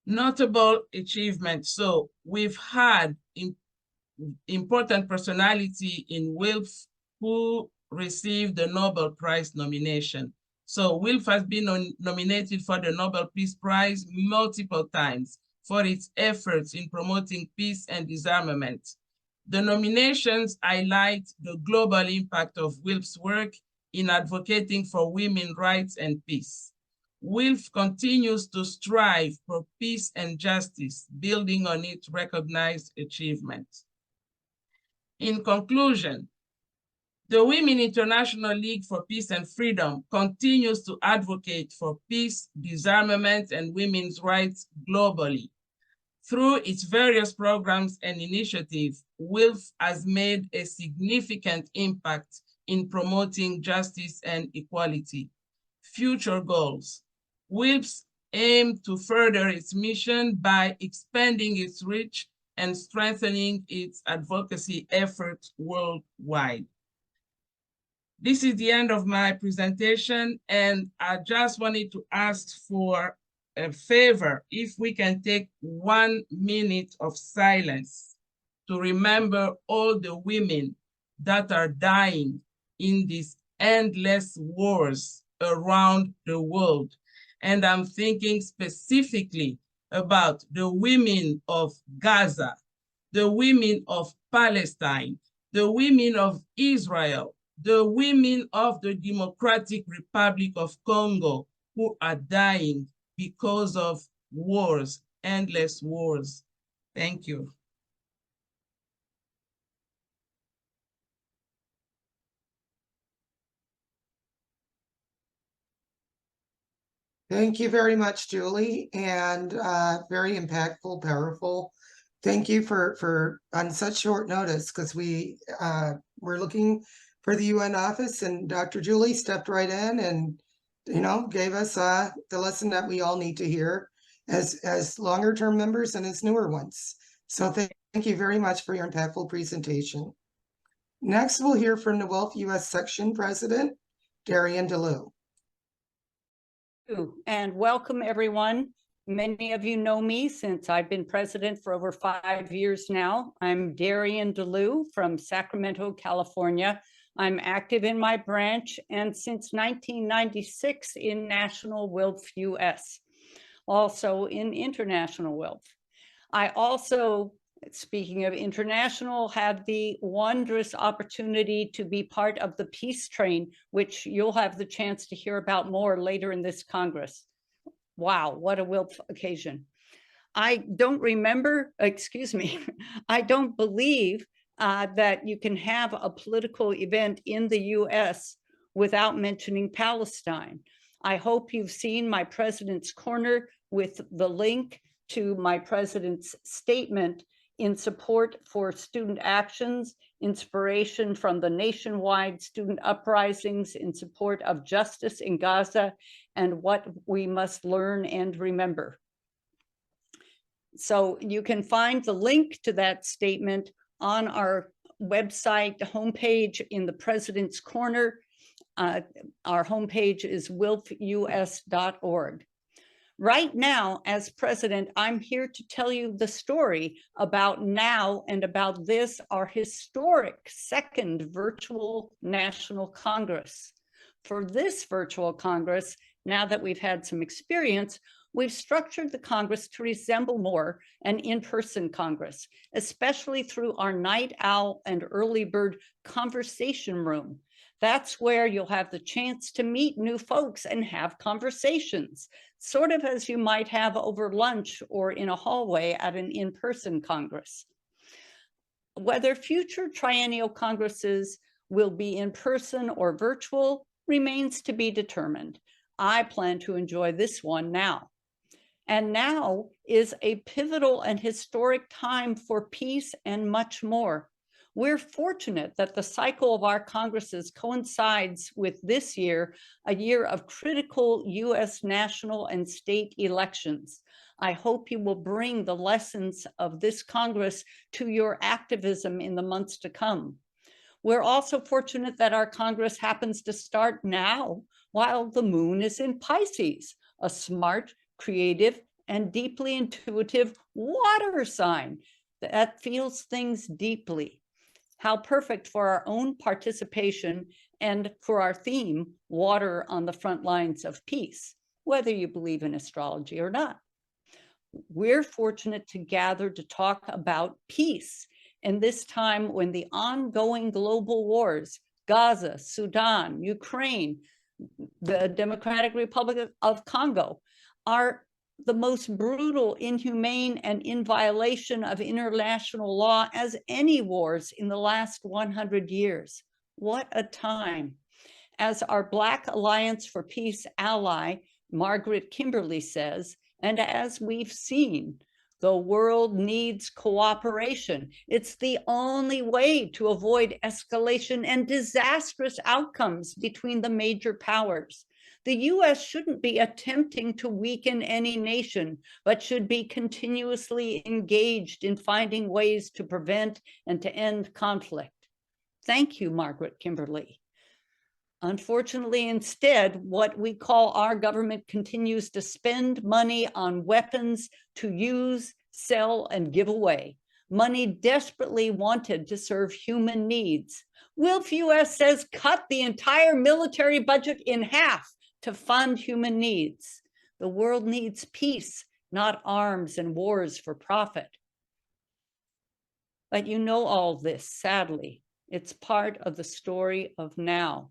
Notable achievements. So we've had important personality in WILPF who received the Nobel Prize nomination. So WILPF has been nominated for the Nobel Peace Prize multiple times for its efforts in promoting peace and disarmament. The nominations highlight the global impact of WILPF's work in advocating for women's rights and peace. WILPF continues to strive for peace and justice, building on its recognized achievements. In conclusion, the Women International League for Peace and Freedom continues to advocate for peace, disarmament, and women's rights globally. Through its various programs and initiatives, WILPF has made a significant impact in promoting justice and equality. Future goals. WILPF aims to further its mission by expanding its reach and strengthening its advocacy efforts worldwide. This is the end of my presentation, and I just wanted to ask for a favor, if we can take 1 minute of silence to remember all the women that are dying in these endless wars around the world. And I'm thinking specifically about the women of Gaza, the women of Palestine, the women of Israel, the women of the Democratic Republic of Congo who are dying because of wars, endless wars. Thank you. Thank you very much, Julie, and very impactful, powerful. Thank you for on such short notice, because we're looking for the UN office, and Dr. Julie stepped right in and gave us the lesson that we all need to hear as longer term members and as newer ones. So thank you very much for your impactful presentation. Next, we'll hear from the WILPF US Section President, Darien. And welcome, everyone. Many of you know me since I've been president for over 5 years now. I'm Darien from Sacramento, California. I'm active in my branch and since 1996 in National WILPF US, also in International WILPF. I also, speaking of international, had the wondrous opportunity to be part of the peace train, which you'll have the chance to hear about more later in this Congress. Wow, what a WILPF occasion. I don't remember, excuse me, I don't believe that you can have a political event in the US without mentioning Palestine. I hope you've seen my President's Corner with the link to my President's statement in support for student actions, inspiration from the nationwide student uprisings in support of justice in Gaza, and what we must learn and remember. So you can find the link to that statement on our website homepage in the President's Corner. Our homepage is wilpfus.org. Right now, as president, I'm here to tell you the story about now and about this, our historic second virtual National Congress. For this virtual Congress, now that we've had some experience, we've structured the Congress to resemble more an in-person Congress, especially through our night owl and early bird conversation room. That's where you'll have the chance to meet new folks and have conversations, sort of as you might have over lunch or in a hallway at an in-person Congress. Whether future Triennial Congresses will be in person or virtual remains to be determined. I plan to enjoy this one now. And now is a pivotal and historic time for peace and much more. We're fortunate that the cycle of our Congresses coincides with this year, a year of critical US national and state elections. I hope you will bring the lessons of this Congress to your activism in the months to come. We're also fortunate that our Congress happens to start now while the moon is in Pisces, a smart, creative, and deeply intuitive water sign that feels things deeply. How perfect for our own participation and for our theme, water on the front lines of peace, whether you believe in astrology or not. We're fortunate to gather to talk about peace in this time when the ongoing global wars, Gaza, Sudan, Ukraine, the Democratic Republic of Congo, are the most brutal, inhumane, and in violation of international law as any wars in the last 100 years. What a time. As our Black Alliance for Peace ally, Margaret Kimberly says, and as we've seen, the world needs cooperation. It's the only way to avoid escalation and disastrous outcomes between the major powers. The US shouldn't be attempting to weaken any nation, but should be continuously engaged in finding ways to prevent and to end conflict. Thank you, Margaret Kimberly. Unfortunately, instead, what we call our government continues to spend money on weapons to use, sell, and give away. Money desperately wanted to serve human needs. WILPF US says cut the entire military budget in half to fund human needs. The world needs peace, not arms and wars for profit. But you know all this, sadly. It's part of the story of now.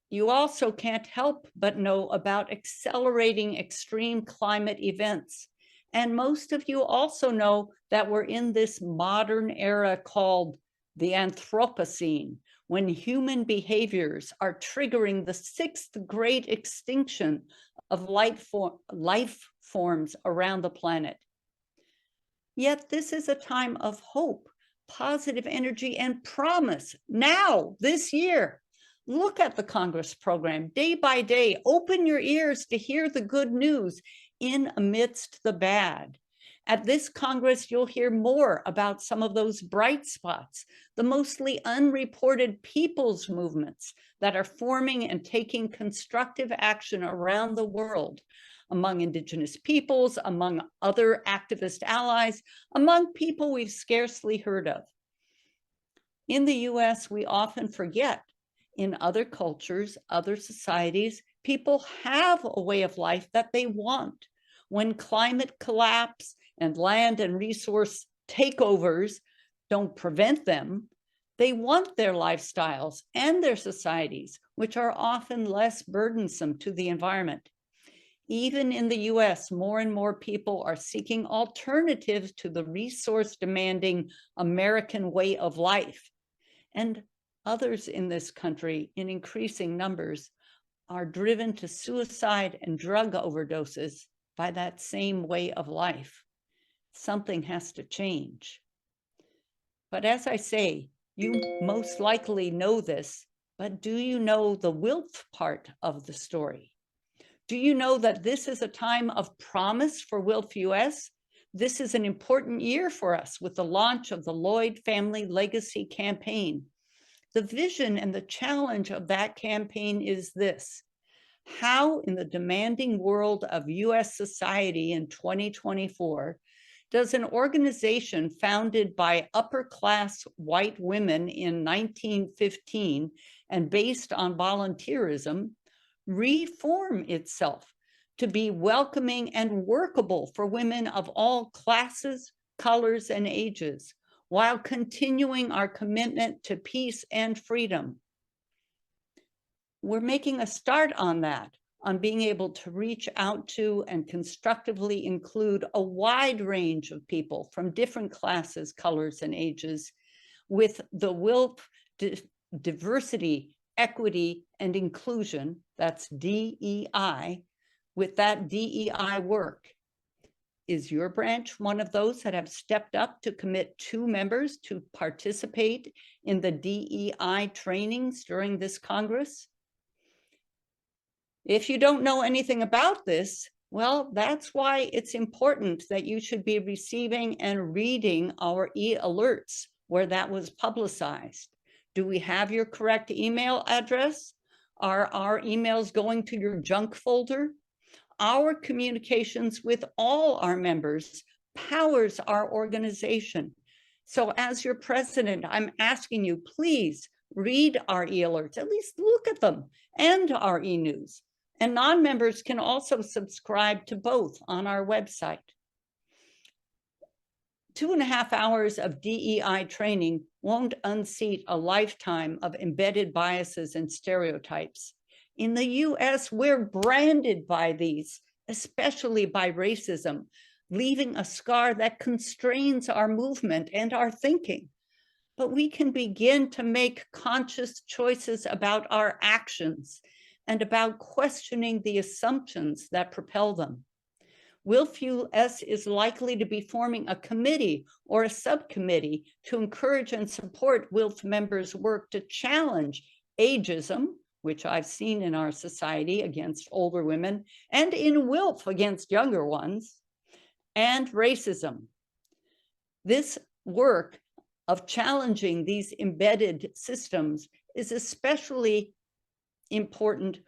You also can't help but know about accelerating extreme climate events. And most of you also know that we're in this modern era called the Anthropocene, when human behaviors are triggering the 6th great extinction of life forms around the planet. Yet this is a time of hope, positive energy, and promise now, this year. Look at the Congress program day by day. Open your ears to hear the good news in amidst the bad. At this Congress, you'll hear more about some of those bright spots, the mostly unreported people's movements that are forming and taking constructive action around the world, among Indigenous peoples, among other activist allies, among people we've scarcely heard of. In the US, we often forget. In other cultures, other societies, people have a way of life that they want. When climate collapse and land and resource takeovers don't prevent them, they want their lifestyles and their societies, which are often less burdensome to the environment. Even in the US, more and more people are seeking alternatives to the resource-demanding American way of life. And others in this country, in increasing numbers, are driven to suicide and drug overdoses by that same way of life. Something has to change. But as I say, you most likely know this, but do you know the WILPF part of the story? Do you know that this is a time of promise for WILPF US? This is an important year for us with the launch of the Lloyd Family Legacy Campaign. The vision and the challenge of that campaign is this: how in the demanding world of US society in 2024 does an organization founded by upper-class white women in 1915 and based on volunteerism reform itself to be welcoming and workable for women of all classes, colors, and ages, while continuing our commitment to peace and freedom? We're making a start on that, on being able to reach out to and constructively include a wide range of people from different classes, colors, and ages with the WILPF Diversity, Equity, and Inclusion, that's DEI, with that DEI work. Is your branch one of those that have stepped up to commit 2 members to participate in the DEI trainings during this Congress? If you don't know anything about this, well, that's why it's important that you should be receiving and reading our e-alerts where that was publicized. Do we have your correct email address? Are our emails going to your junk folder? Our communications with all our members powers our organization. So as your president, I'm asking you, please read our e-alerts, at least look at them, and our e-news. And non-members can also subscribe to both on our website. 2.5 hours of DEI training won't unseat a lifetime of embedded biases and stereotypes. In the US, we're branded by these, especially by racism, leaving a scar that constrains our movement and our thinking. But we can begin to make conscious choices about our actions and about questioning the assumptions that propel them. WILPF US is likely to be forming a committee or a subcommittee to encourage and support WILPF members' work to challenge ageism, which I've seen in our society against older women, and in WILPF against younger ones, and racism. This work of challenging these embedded systems is especially important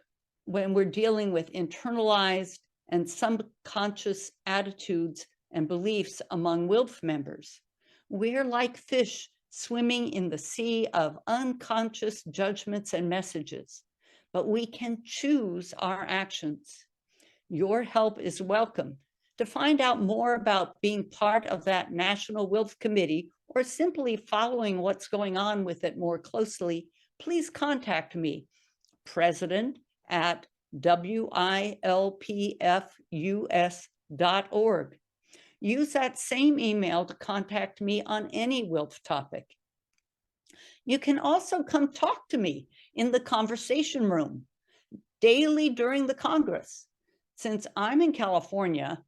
when we're dealing with internalized and subconscious attitudes and beliefs among WILPF members. We're like fish swimming in the sea of unconscious judgments and messages, but we can choose our actions. Your help is welcome. To find out more about being part of that National WILPF Committee or simply following what's going on with it more closely, please contact me, president@WILPFUS.org. Use that same email to contact me on any WILPF topic. You can also come talk to me in the conversation room daily during the Congress. Since I'm in California,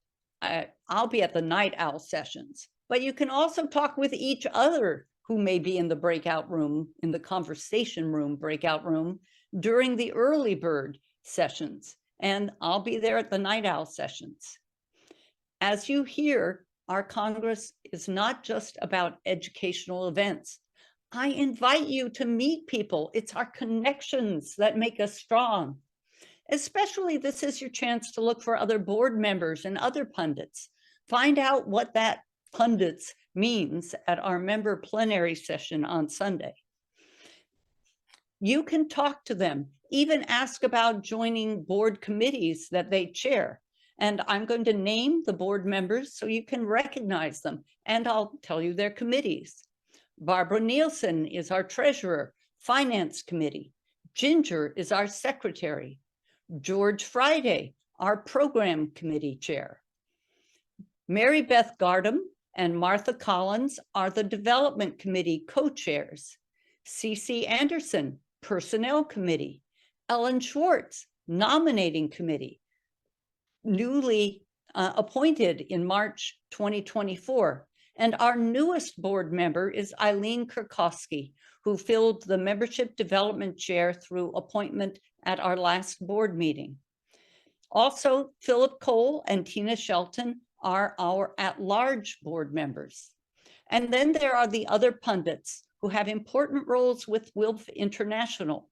I'll be at the night owl sessions, but you can also talk with each other who may be in the breakout room, in the conversation room, breakout room, during the early bird sessions, and I'll be there at the night owl sessions. As you hear, our Congress is not just about educational events. I invite you to meet people. It's our connections that make us strong. Especially, this is your chance to look for other board members and other pundits. Find out what that pundits means at our member plenary session on Sunday. You can talk to them, even ask about joining board committees that they chair. And I'm going to name the board members so you can recognize them, and I'll tell you their committees. Barbara Nielsen is our treasurer, Finance Committee. Ginger is our secretary. George Friday, our program committee chair. Mary Beth Gardam and Martha Collins are the development committee co-chairs. C.C. Anderson, personnel committee. Ellen Schwartz, nominating committee, newly appointed in March 2024. And our newest board member is Eileen Kurkowski, who filled the membership development chair through appointment at our last board meeting. Also, Philip Cole and Tina Shelton are our at-large board members. And then there are the other pundits who have important roles with WILPF International.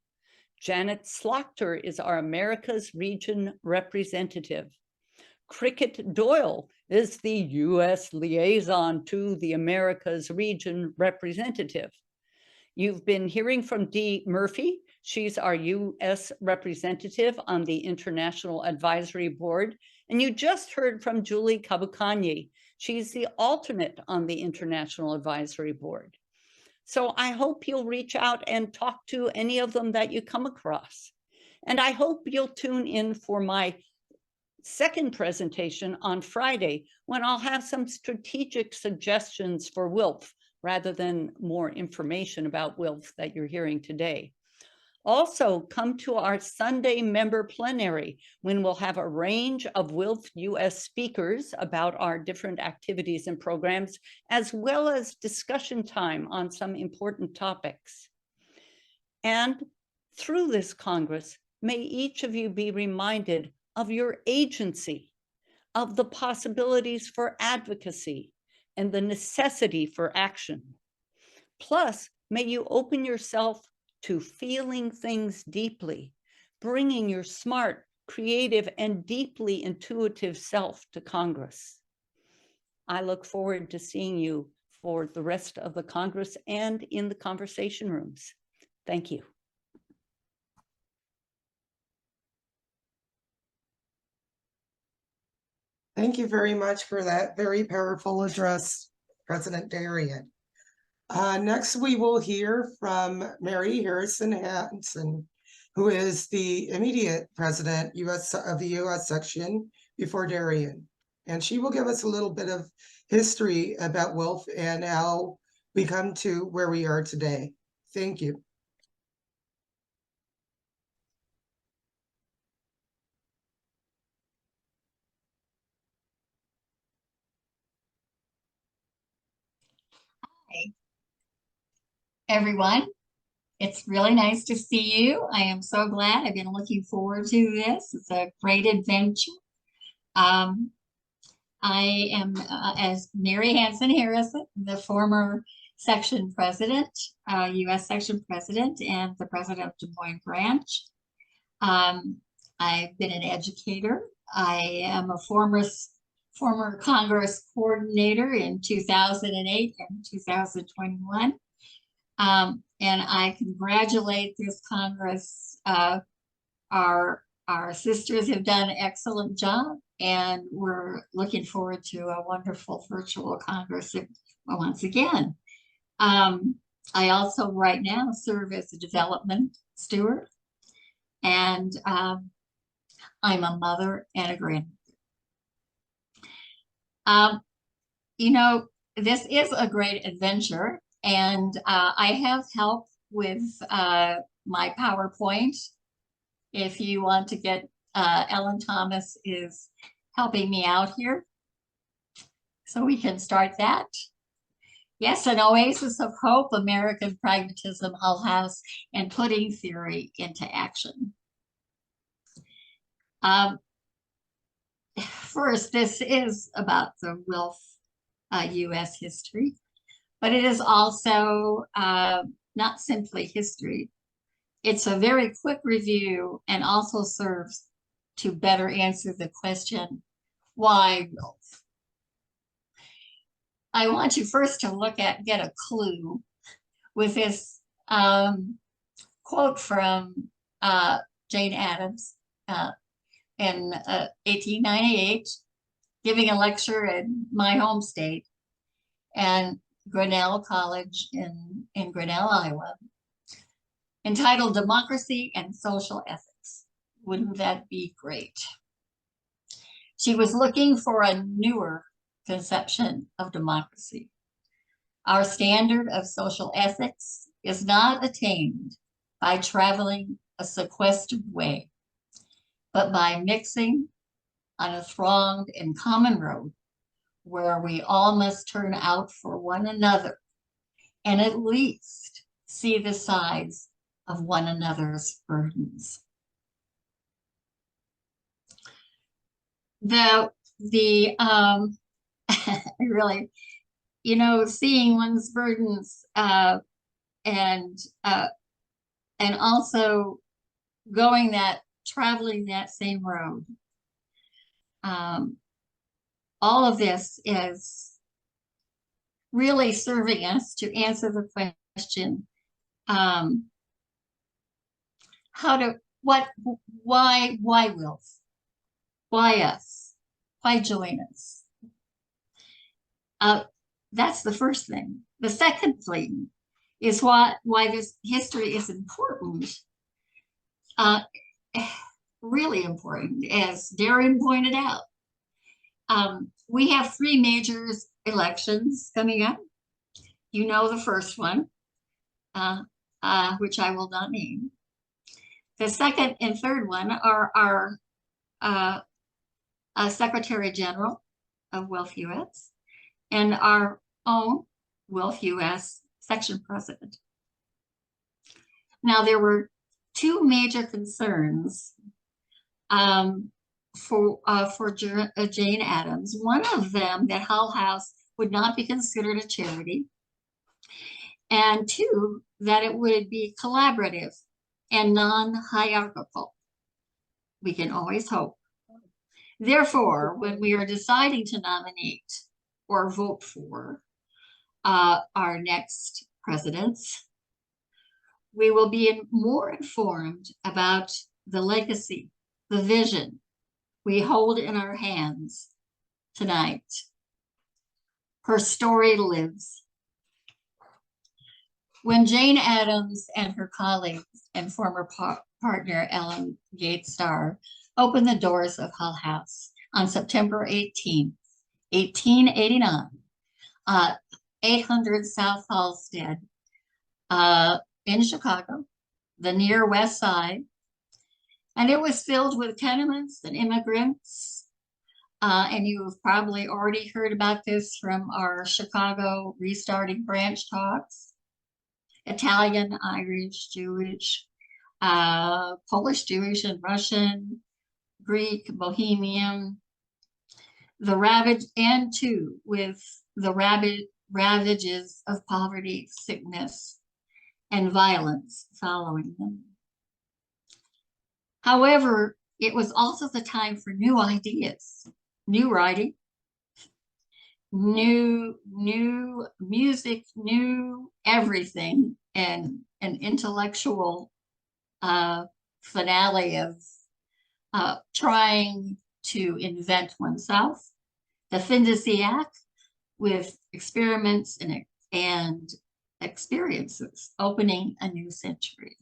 Janet Slaughter is our Americas region representative. Cricket Doyle is the US liaison to the Americas region representative. You've been hearing from Dee Murphy. She's our US representative on the International Advisory Board. And you just heard from Julie Kabukanyi. She's the alternate on the International Advisory Board. So I hope you'll reach out and talk to any of them that you come across. And I hope you'll tune in for my second presentation on Friday, when I'll have some strategic suggestions for WILPF rather than more information about WILPF that you're hearing today. Also, come to our Sunday member plenary, when we'll have a range of WILPF US speakers about our different activities and programs, as well as discussion time on some important topics. And through this Congress, may each of you be reminded of your agency, of the possibilities for advocacy, and the necessity for action. Plus, may you open yourself to feeling things deeply, bringing your smart, creative, and deeply intuitive self to Congress. I look forward to seeing you for the rest of the Congress and in the conversation rooms. Thank you. Thank you very much for that very powerful address, President Darien. Next, we will hear from Mary Harrison Hanson, who is the immediate president of the US section before Darien. And she will give us a little bit of history about WILPF and how we come to where we are today. Thank you. Hi, everyone. It's really nice to see you. I am so glad. I've been looking forward to this. It's a great adventure. I am, as Mary Hanson Harrison, the former section president, U.S. section president, and the president of Des Moines branch. I've been an educator. I am a former Congress coordinator in 2008 and 2021. And I congratulate this Congress. Our sisters have done an excellent job, and we're looking forward to a wonderful virtual Congress once again. I also right now serve as a development steward, and I'm a mother and a grandmother. You know, this is a great adventure, and I have help with my PowerPoint. If you want to get, Ellen Thomas is helping me out here. So we can start that. Yes, an oasis of hope, American pragmatism, Hull House, and putting theory into action. First, this is about the WILPF US history, but it is also not simply history. It's a very quick review and also serves to better answer the question, why WILPF? I want you first to get a clue with this quote from Jane Addams in 1898, giving a lecture in my home state and Grinnell College in Grinnell, Iowa, entitled Democracy and Social Ethics. Wouldn't that be great? She was looking for a newer conception of democracy. Our standard of social ethics is not attained by traveling a sequestered way, but by mixing on a thronged and common road where we all must turn out for one another and at least see the sides of one another's burdens. Really, you know, seeing one's burdens and also traveling that same road. All of this is really serving us to answer the question, why WILPF? Why us? Why join us? That's the first thing. The second thing is why this history is important. Really important, as Darien pointed out. We have 3 major elections coming up. You know the first one, which I will not name. The second and third one are our Secretary General of WILPF US and our own WILPF US section president. Now, there were 2 major concerns for Jane Addams. One of them, that Hull House would not be considered a charity, and 2, that it would be collaborative and non-hierarchical. We can always hope. Therefore, when we are deciding to nominate or vote for our next presidents, we will be more informed about the legacy, the vision we hold in our hands tonight. Her story lives. When Jane Addams and her colleagues and former partner, Ellen Gates Starr, opened the doors of Hull House on September 18th, 1889, 800 South Halsted in Chicago, the near West Side. And it was filled with tenements and immigrants. And you've probably already heard about this from our Chicago Restarting Branch talks. Italian, Irish, Jewish, Polish, Jewish, and Russian, Greek, Bohemian. The ravage, and too, with the ravages of poverty, sickness, and violence following them. However, it was also the time for new ideas, new writing, new music, new everything, and an intellectual finale of trying to invent oneself, the fin de siècle, with experiments and experiences, opening a new century.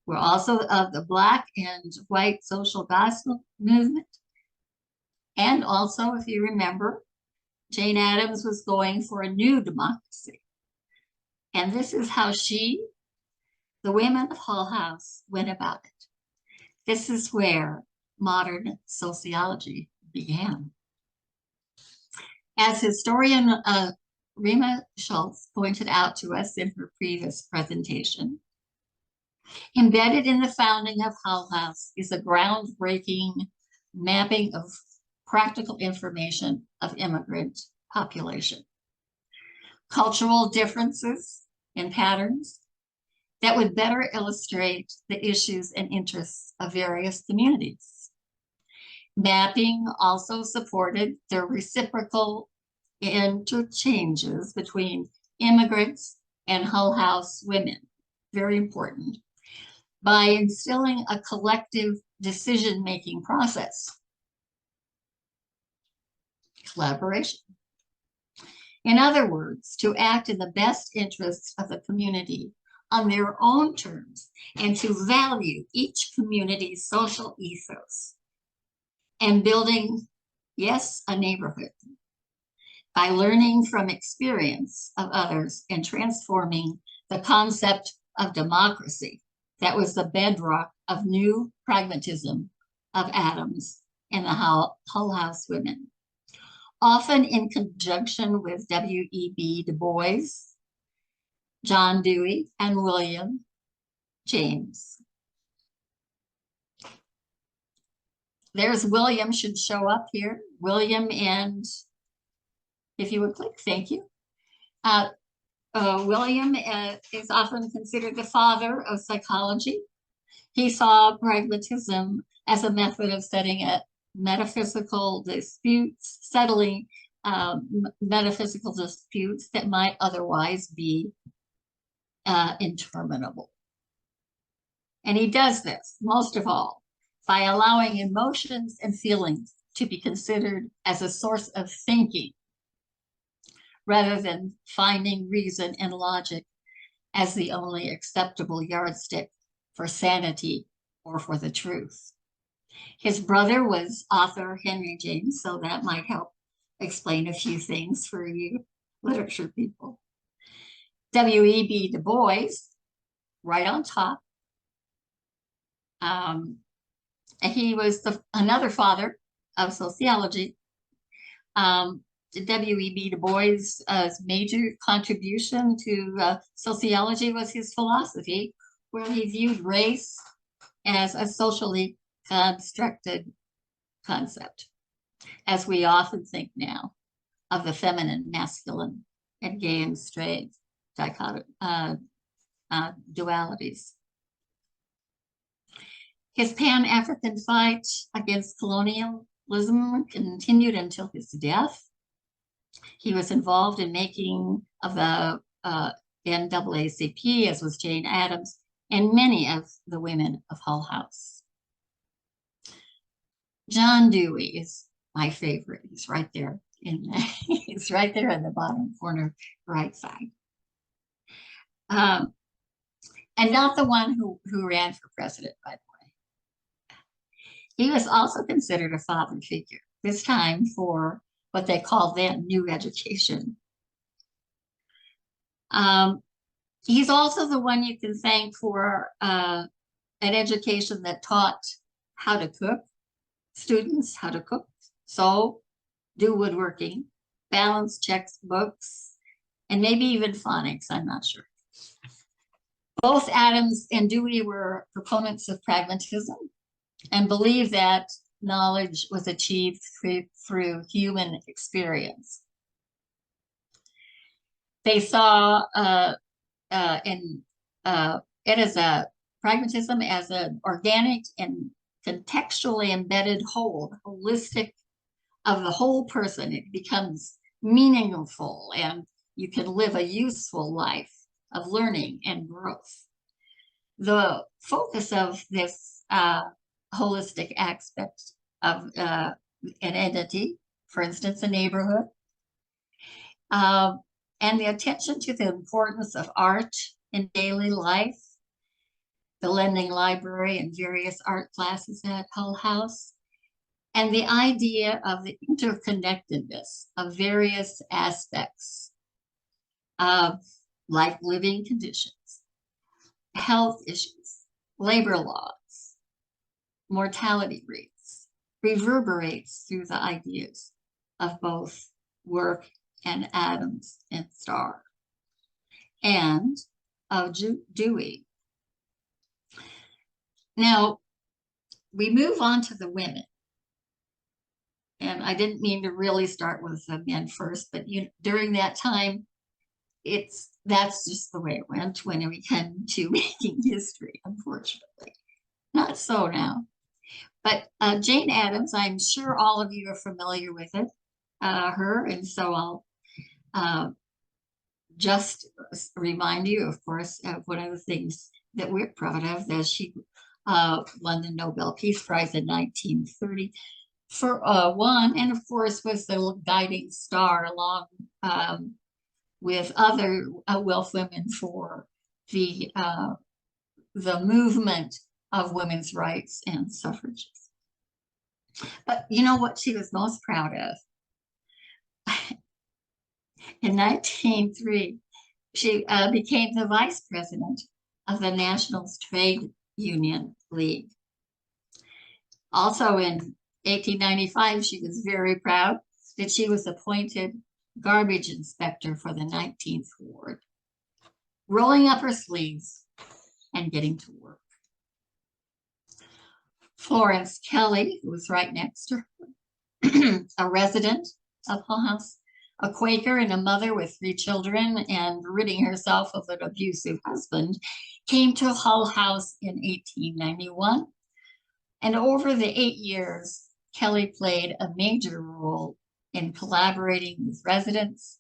We're also of the Black and white social gospel movement. And also, if you remember, Jane Addams was going for a new democracy. And this is how she, the women of Hull House, went about it. This is where modern sociology began. As historian Rima Schultz pointed out to us in her previous presentation, embedded in the founding of Hull House is a groundbreaking mapping of practical information of immigrant population, cultural differences and patterns that would better illustrate the issues and interests of various communities. Mapping also supported the reciprocal interchanges between immigrants and Hull House women, very important, by instilling a collective decision-making process. Collaboration. In other words, to act in the best interests of the community on their own terms and to value each community's social ethos and building, yes, a neighborhood by learning from experience of others and transforming the concept of democracy that was the bedrock of new pragmatism of Addams and the Hull House women, often in conjunction with W.E.B. Du Bois, John Dewey, and William James. There's William, should show up here. William, and if you would click, thank you. William is often considered the father of psychology. He saw pragmatism as a method of setting a metaphysical disputes, settling metaphysical disputes that might otherwise be interminable. And he does this, most of all, by allowing emotions and feelings to be considered as a source of thinking, rather than finding reason and logic as the only acceptable yardstick for sanity or for the truth. His brother was author Henry James, so that might help explain a few things for you literature people. W.E.B. Du Bois, right on top. He was another father of sociology. W.E.B. Du Bois' major contribution to sociology was his philosophy, where he viewed race as a socially constructed concept, as we often think now of the feminine, masculine, and gay and straight dualities. His Pan-African fight against colonialism continued until his death. He was involved in making of the NAACP, as was Jane Addams, and many of the women of Hull House. John Dewey is my favorite. He's right there. He's right there in the bottom corner, right side. and not the one who ran for president, by the way. He was also considered a father figure, this time for what they called then new education. He's also the one you can thank for an education that taught how to cook, students how to cook, sew, do woodworking, balance checks, books, and maybe even phonics, I'm not sure. Both Addams and Dewey were proponents of pragmatism and believed that knowledge was achieved through human experience. They saw it as a pragmatism as an organic and contextually embedded whole, holistic of the whole person. It becomes meaningful and you can live a useful life of learning and growth. The focus of this holistic aspect of an entity, for instance, a neighborhood, and the attention to the importance of art in daily life, the lending library and various art classes at Hull House, and the idea of the interconnectedness of various aspects of life living conditions, health issues, labor laws, mortality rates, reverberates through the ideas of both work and Addams and Starr, and of Dewey. Now, we move on to the women. And I didn't mean to really start with the men first, but during that time, that's just the way it went when we came to making history, unfortunately. Not so now. But Jane Addams, I'm sure all of you are familiar with her, and so I'll just remind you, of course, of one of the things that we're proud of, that she won the Nobel Peace Prize in 1930 for one, and of course was the guiding star along with other WILPF women for the movement of women's rights and suffrages. But you know what she was most proud of? In 1903, she became the vice president of the National Trade Union League. Also in 1895, she was very proud that she was appointed garbage inspector for the 19th Ward, rolling up her sleeves and getting to work. Florence Kelly, who was right next to her, a resident of Hull House, a Quaker and a mother with 3 children and ridding herself of an abusive husband, came to Hull House in 1891. And over the 8 years, Kelly played a major role in collaborating with residents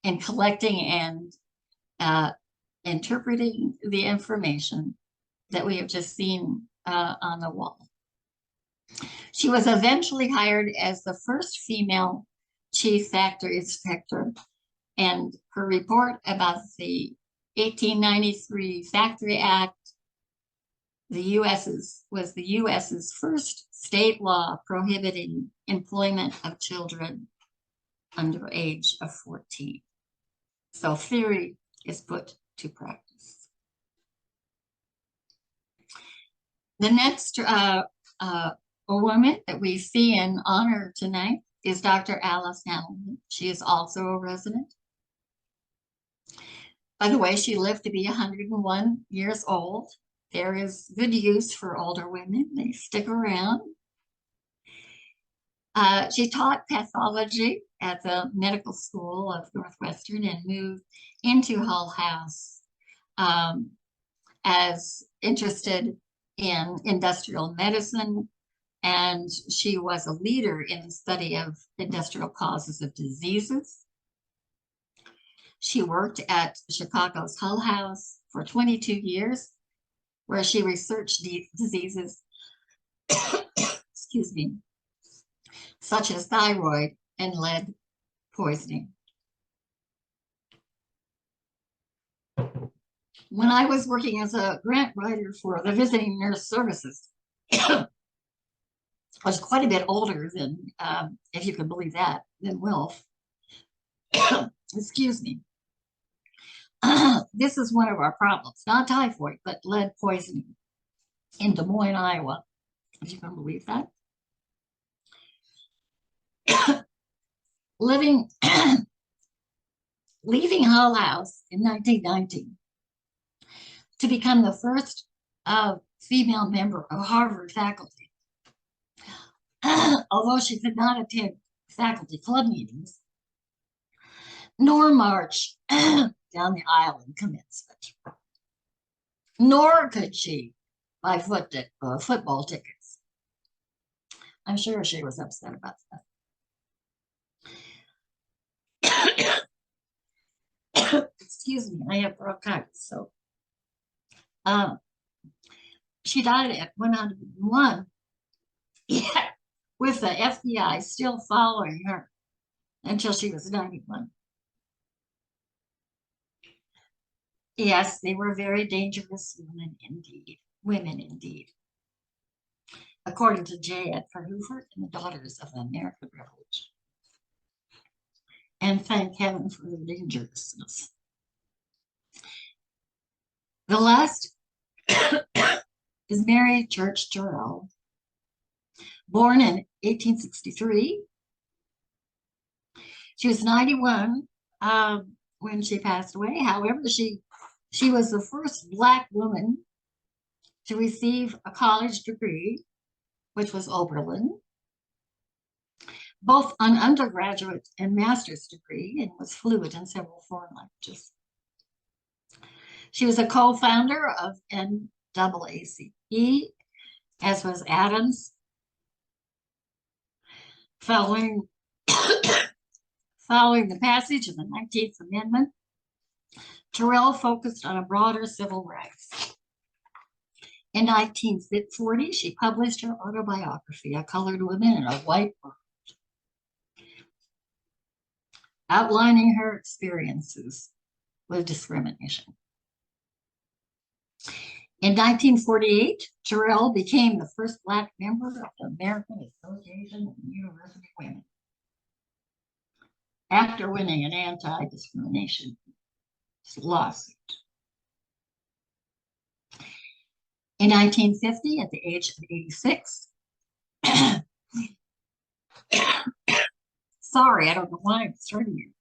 and collecting and interpreting the information that we have just seen on the wall. She was eventually hired as the first female chief factory inspector, and her report about the 1893 Factory Act was the US's first state law prohibiting employment of children under age of 14. So theory is put to practice. The next woman that we see in honor tonight is Dr. Alice Hamilton. She is also a resident. By the way, she lived to be 101 years old. There is good use for older women. They stick around. She taught pathology at the Medical School of Northwestern and moved into Hull House as interested in industrial medicine, and she was a leader in the study of industrial causes of diseases. She worked at Chicago's Hull House for 22 years, where she researched diseases, excuse me, such as thyroid and lead poisoning. When I was working as a grant writer for the Visiting Nurse Services, I was quite a bit older than, if you can believe that, than WILF. Excuse me. This is one of our problems, not typhoid, but lead poisoning in Des Moines, Iowa, if you can believe that. Leaving Hull House in 1919 to become the first female member of Harvard faculty. Although she could not attend faculty club meetings, nor march down the aisle in commencement, nor could she buy football tickets. I'm sure she was upset about that. Excuse me, I have bronchitis, so she died at 101, yeah, with the FBI still following her until she was 91. Yes, they were very dangerous women indeed. According to J. Edgar Hoover and the Daughters of the American Revolution. And thank heaven for their dangerousness. The last is Mary Church Terrell, born in 1863. She was 91 when she passed away. However, she was the first Black woman to receive a college degree, which was Oberlin, both an undergraduate and master's degree, and was fluent in several foreign languages. She was a co-founder of NAACP, as was Addams. Following the passage of the 19th Amendment, Terrell focused on a broader civil rights. In 1940, she published her autobiography, A Colored Woman in a White World, outlining her experiences with discrimination. In 1948, Terrell became the first Black member of the American Association of University Women, after winning an anti-discrimination lawsuit. In 1950, at the age of 86, sorry, I don't know why I'm starting here.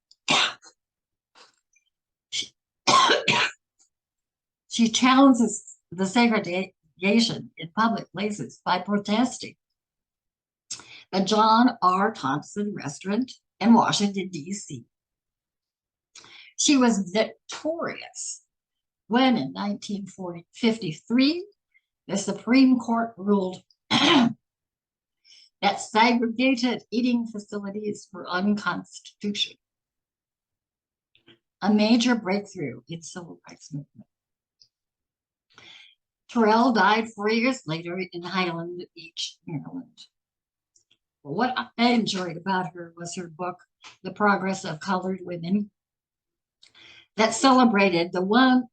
She challenges the segregation in public places by protesting the John R. Thompson restaurant in Washington, D.C. She was victorious when in 1953, the Supreme Court ruled that segregated eating facilities were unconstitutional, a major breakthrough in civil rights movement. Terrell died 4 years later in Highland Beach, Maryland. What I enjoyed about her was her book, The Progress of Colored Women, that celebrated the once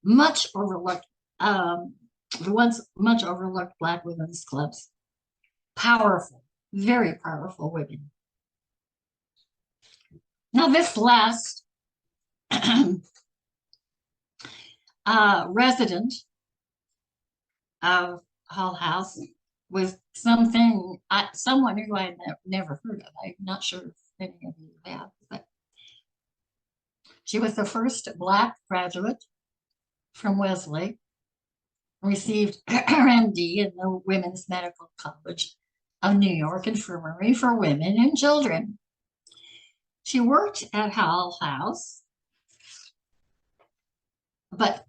much overlooked Black women's clubs. Powerful, very powerful women. Now this last resident of Hull House was someone who I had never heard of. I'm not sure if any of you have, but she was the first Black graduate from Wesley, received her MD in the Women's Medical College of New York Infirmary for Women and Children. She worked at Hull House, but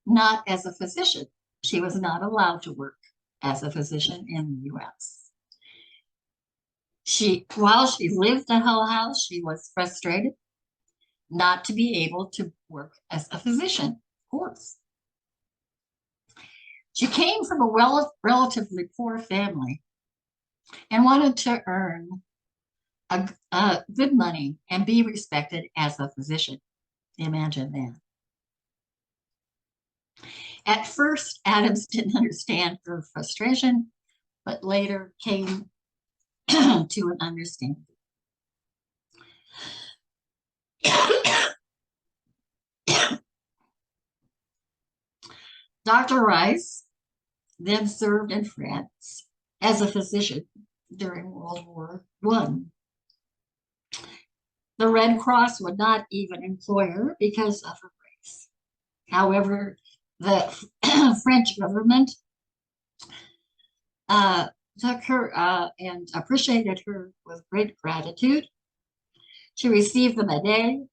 not as a physician. She was not allowed to work as a physician in the U.S. While she lived at Hull House, she was frustrated not to be able to work as a physician, of course. She came from a relatively poor family and wanted to earn good money and be respected as a physician. Imagine that. At first, Addams didn't understand her frustration, but later came to an understanding. Dr. Rice then served in France as a physician during World War I. The Red Cross would not even employ her because of her race. However, the French government took her and appreciated her with great gratitude. She received the Médaille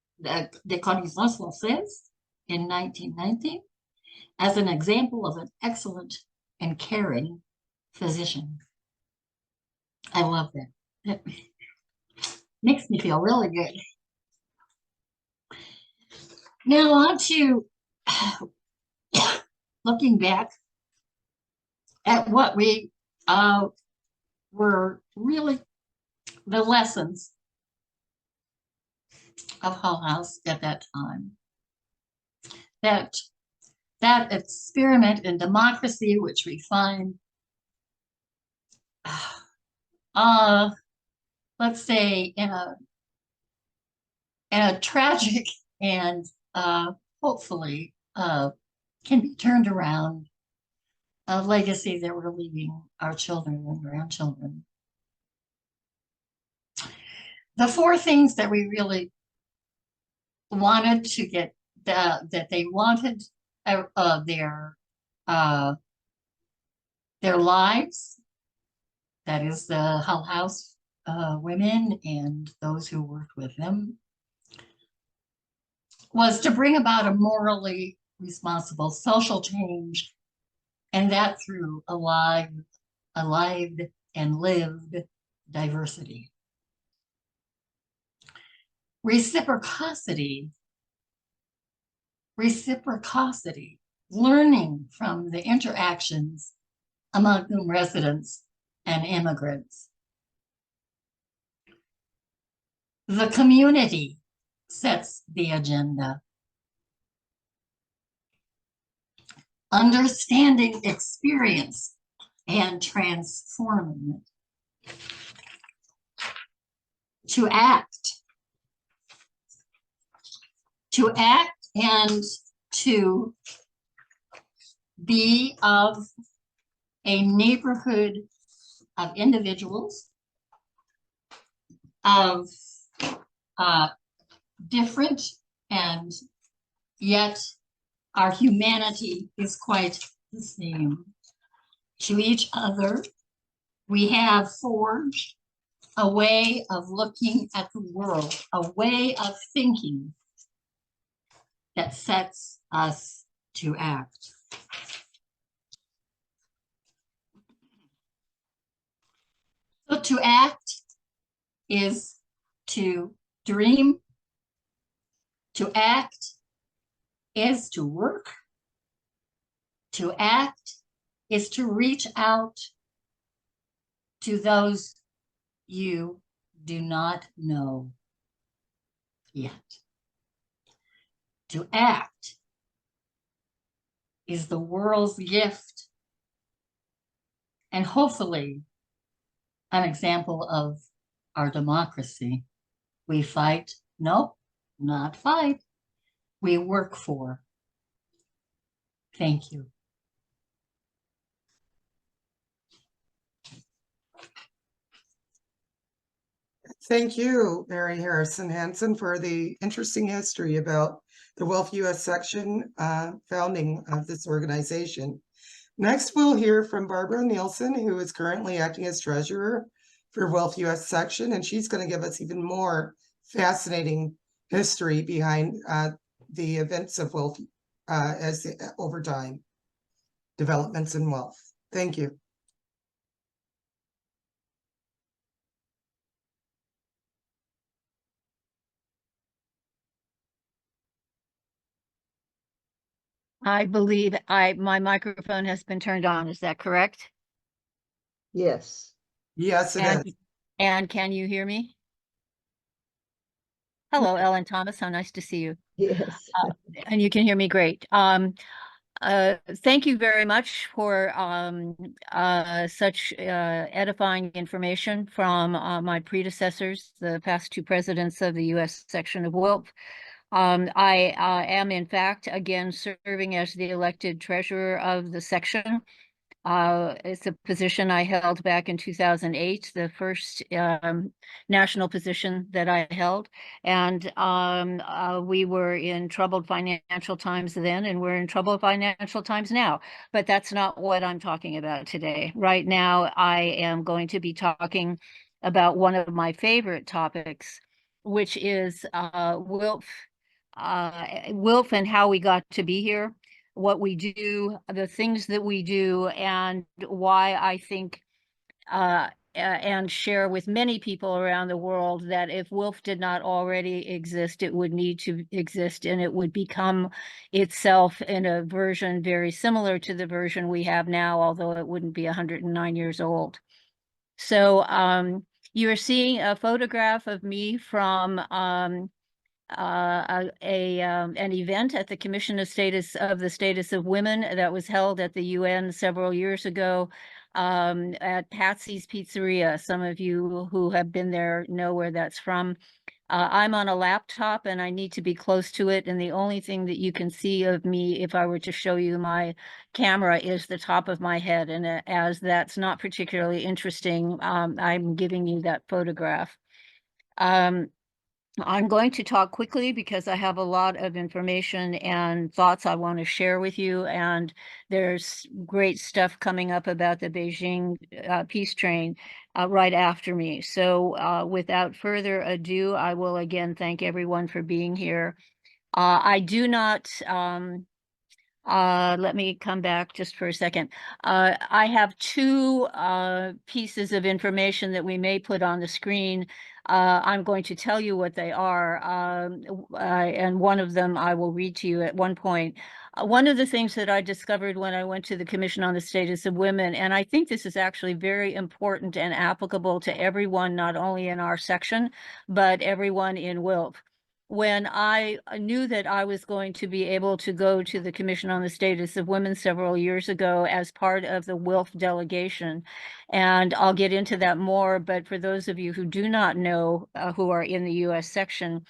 de Connaissance Française in 1919 as an example of an excellent and caring physician. I love that. That makes me feel really good. Now on to looking back at what we were really the lessons of Hull House at that time. That experiment in democracy, which we find, let's say, in a tragic and hopefully can be turned around, a legacy that we're leaving our children and grandchildren. The four things that we really wanted to get, that they wanted their lives, that is the Hull House women and those who worked with them, was to bring about a morally responsible social change, and that through a lived and lived diversity. Reciprocity, learning from the interactions among residents and immigrants. The community sets the agenda. Understanding experience and transforming it. To act and to be of a neighborhood of individuals, of different, and yet our humanity is quite the same. To each other, we have forged a way of looking at the world, a way of thinking that sets us to act. So to act is to dream. To act is to work. To act is to reach out to those you do not know yet. To act is the world's gift, and hopefully an example of our democracy. We fight, nope, not fight, we work for. Thank you. Thank you, Mary Harrison Hanson, for the interesting history about the WILPF US section founding of this organization. Next, we'll hear from Barbara Nielsen, who is currently acting as treasurer for WILPF US section, and she's going to give us even more fascinating history behind the events of WILPF over time, developments in WILPF. Thank you. I believe my microphone has been turned on. Is that correct? Yes. Yes, it is. And can you hear me? Hello, Ellen Thomas. How nice to see you. Yes. And you can hear me great. Thank you very much for such edifying information from my predecessors, the past two presidents of the U.S. section of WILPF. I am, in fact, again serving as the elected treasurer of the section. It's a position I held back in 2008, the first national position that I held. And we were in troubled financial times then, and we're in troubled financial times now. But that's not what I'm talking about today. Right now, I am going to be talking about one of my favorite topics, which is WILPF and how we got to be here, what we do, the things that we do, and why I think and share with many people around the world that if WILPF did not already exist, it would need to exist, and it would become itself in a version very similar to the version we have now, although it wouldn't be 109 years old. So you're seeing a photograph of me from an event at the Commission of the Status of Women that was held at the UN several years ago at Patsy's Pizzeria. Some of you who have been there know where that's from. I'm on a laptop and I need to be close to it, and the only thing that you can see of me if I were to show you my camera is the top of my head, and as that's not particularly interesting, I'm giving you that photograph. I'm going to talk quickly because I have a lot of information and thoughts I want to share with you, and there's great stuff coming up about the Beijing peace train right after me. So without further ado, I will again thank everyone for being here. I do not let me come back just for a second. I have two pieces of information that we may put on the screen. I'm going to tell you what they are, and one of them I will read to you at one point. One of the things that I discovered when I went to the Commission on the Status of Women, and I think this is actually very important and applicable to everyone, not only in our section, but everyone in WILPF. When I knew that I was going to be able to go to the Commission on the Status of Women several years ago as part of the WILPF delegation, and I'll get into that more, but for those of you who do not know, who are in the US section,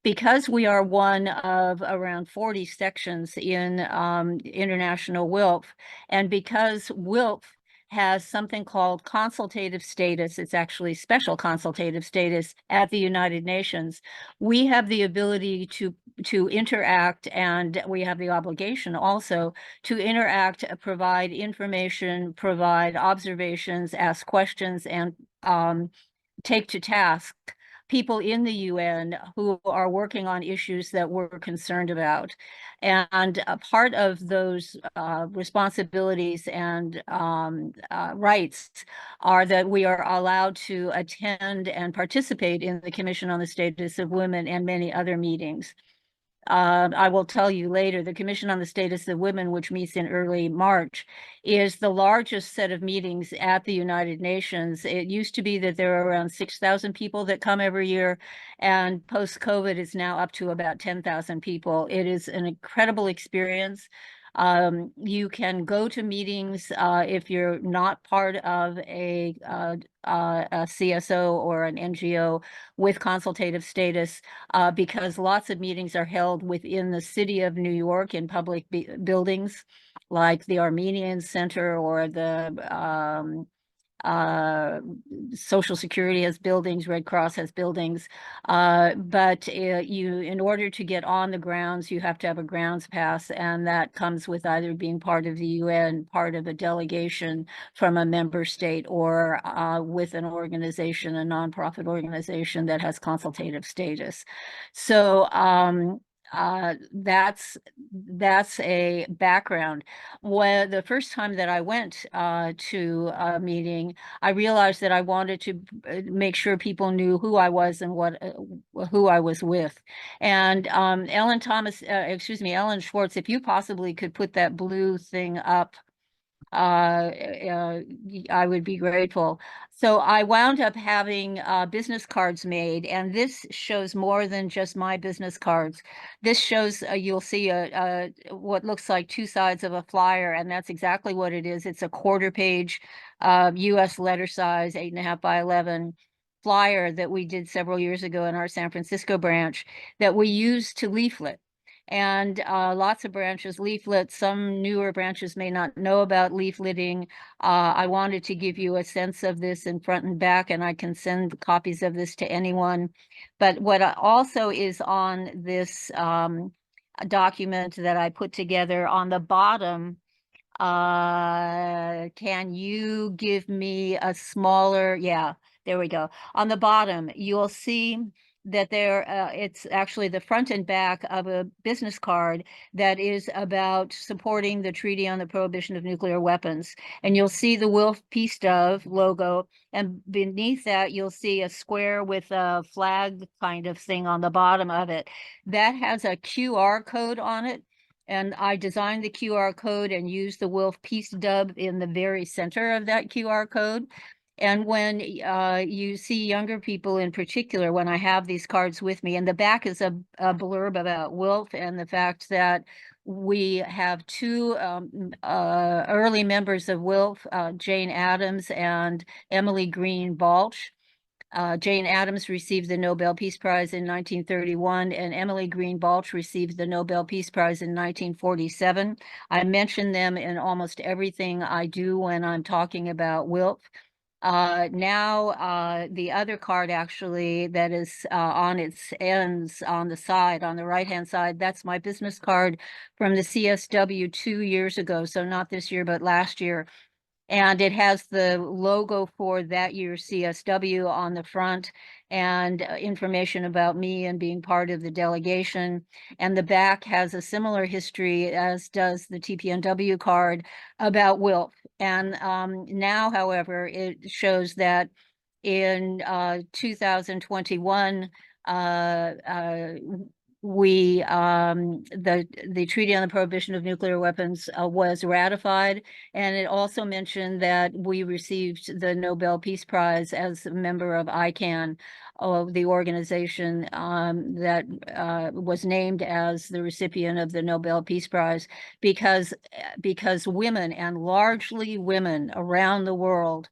because we are one of around 40 sections in international WILPF, and because WILPF has something called consultative status, it's actually special consultative status at the United Nations, we have the ability to interact, and we have the obligation also to interact, provide information, provide observations, ask questions, and take to task people in the UN who are working on issues that we're concerned about. And a part of those responsibilities and rights are that we are allowed to attend and participate in the Commission on the Status of Women and many other meetings. I will tell you later, the Commission on the Status of Women, which meets in early March, is the largest set of meetings at the United Nations. It used to be that there are around 6,000 people that come every year, and post-COVID it's now up to about 10,000 people. It is an incredible experience. You can go to meetings if you're not part of a CSO or an NGO with consultative status, because lots of meetings are held within the city of New York in public buildings, like the Armenian Center or the Social Security has buildings, Red Cross has buildings, but in order to get on the grounds, you have to have a grounds pass, and that comes with either being part of the UN, part of a delegation from a member state, or with an organization, a nonprofit organization that has consultative status. So that's a background. When the first time that I went to a meeting, I realized that I wanted to make sure people knew who I was and who I was with. And Ellen Schwartz, if you possibly could put that blue thing up. I would be grateful. So I wound up having business cards made, and this shows more than just my business cards. This shows, you'll see what looks like two sides of a flyer, and that's exactly what it is. It's a quarter page US letter size, 8.5 by 11 flyer that we did several years ago in our San Francisco branch that we used to leaflet. And lots of branches leaflet. Some newer branches may not know about leafleting. I wanted to give you a sense of this in front and back, and I can send copies of this to anyone. But what also is on this document that I put together on the bottom, can you give me a smaller, yeah, there we go. On the bottom, you'll see that it's actually the front and back of a business card that is about supporting the Treaty on the Prohibition of Nuclear Weapons. And you'll see the WILPF Peace Dove logo, and beneath that, you'll see a square with a flag kind of thing on the bottom of it. That has a QR code on it. And I designed the QR code and used the WILPF Peace Dove in the very center of that QR code. And when you see younger people in particular, when I have these cards with me, and the back is a blurb about WILPF and the fact that we have two early members of WILPF, Jane Addams and Emily Green Balch. Jane Addams received the Nobel Peace Prize in 1931, and Emily Green Balch received the Nobel Peace Prize in 1947. I mention them in almost everything I do when I'm talking about WILPF. Now, the other card actually that is on its ends on the side, on the right-hand side, that's my business card from the CSW 2 years ago. So not this year, but last year. And it has the logo for that year's CSW on the front and information about me and being part of the delegation. And the back has a similar history, as does the TPNW card, about WILPF. And now, however, it shows that in 2021, the Treaty on the Prohibition of Nuclear Weapons was ratified, and it also mentioned that we received the Nobel Peace Prize as a member of ICANN, the organization that was named as the recipient of the Nobel Peace Prize because women, and largely women around the world,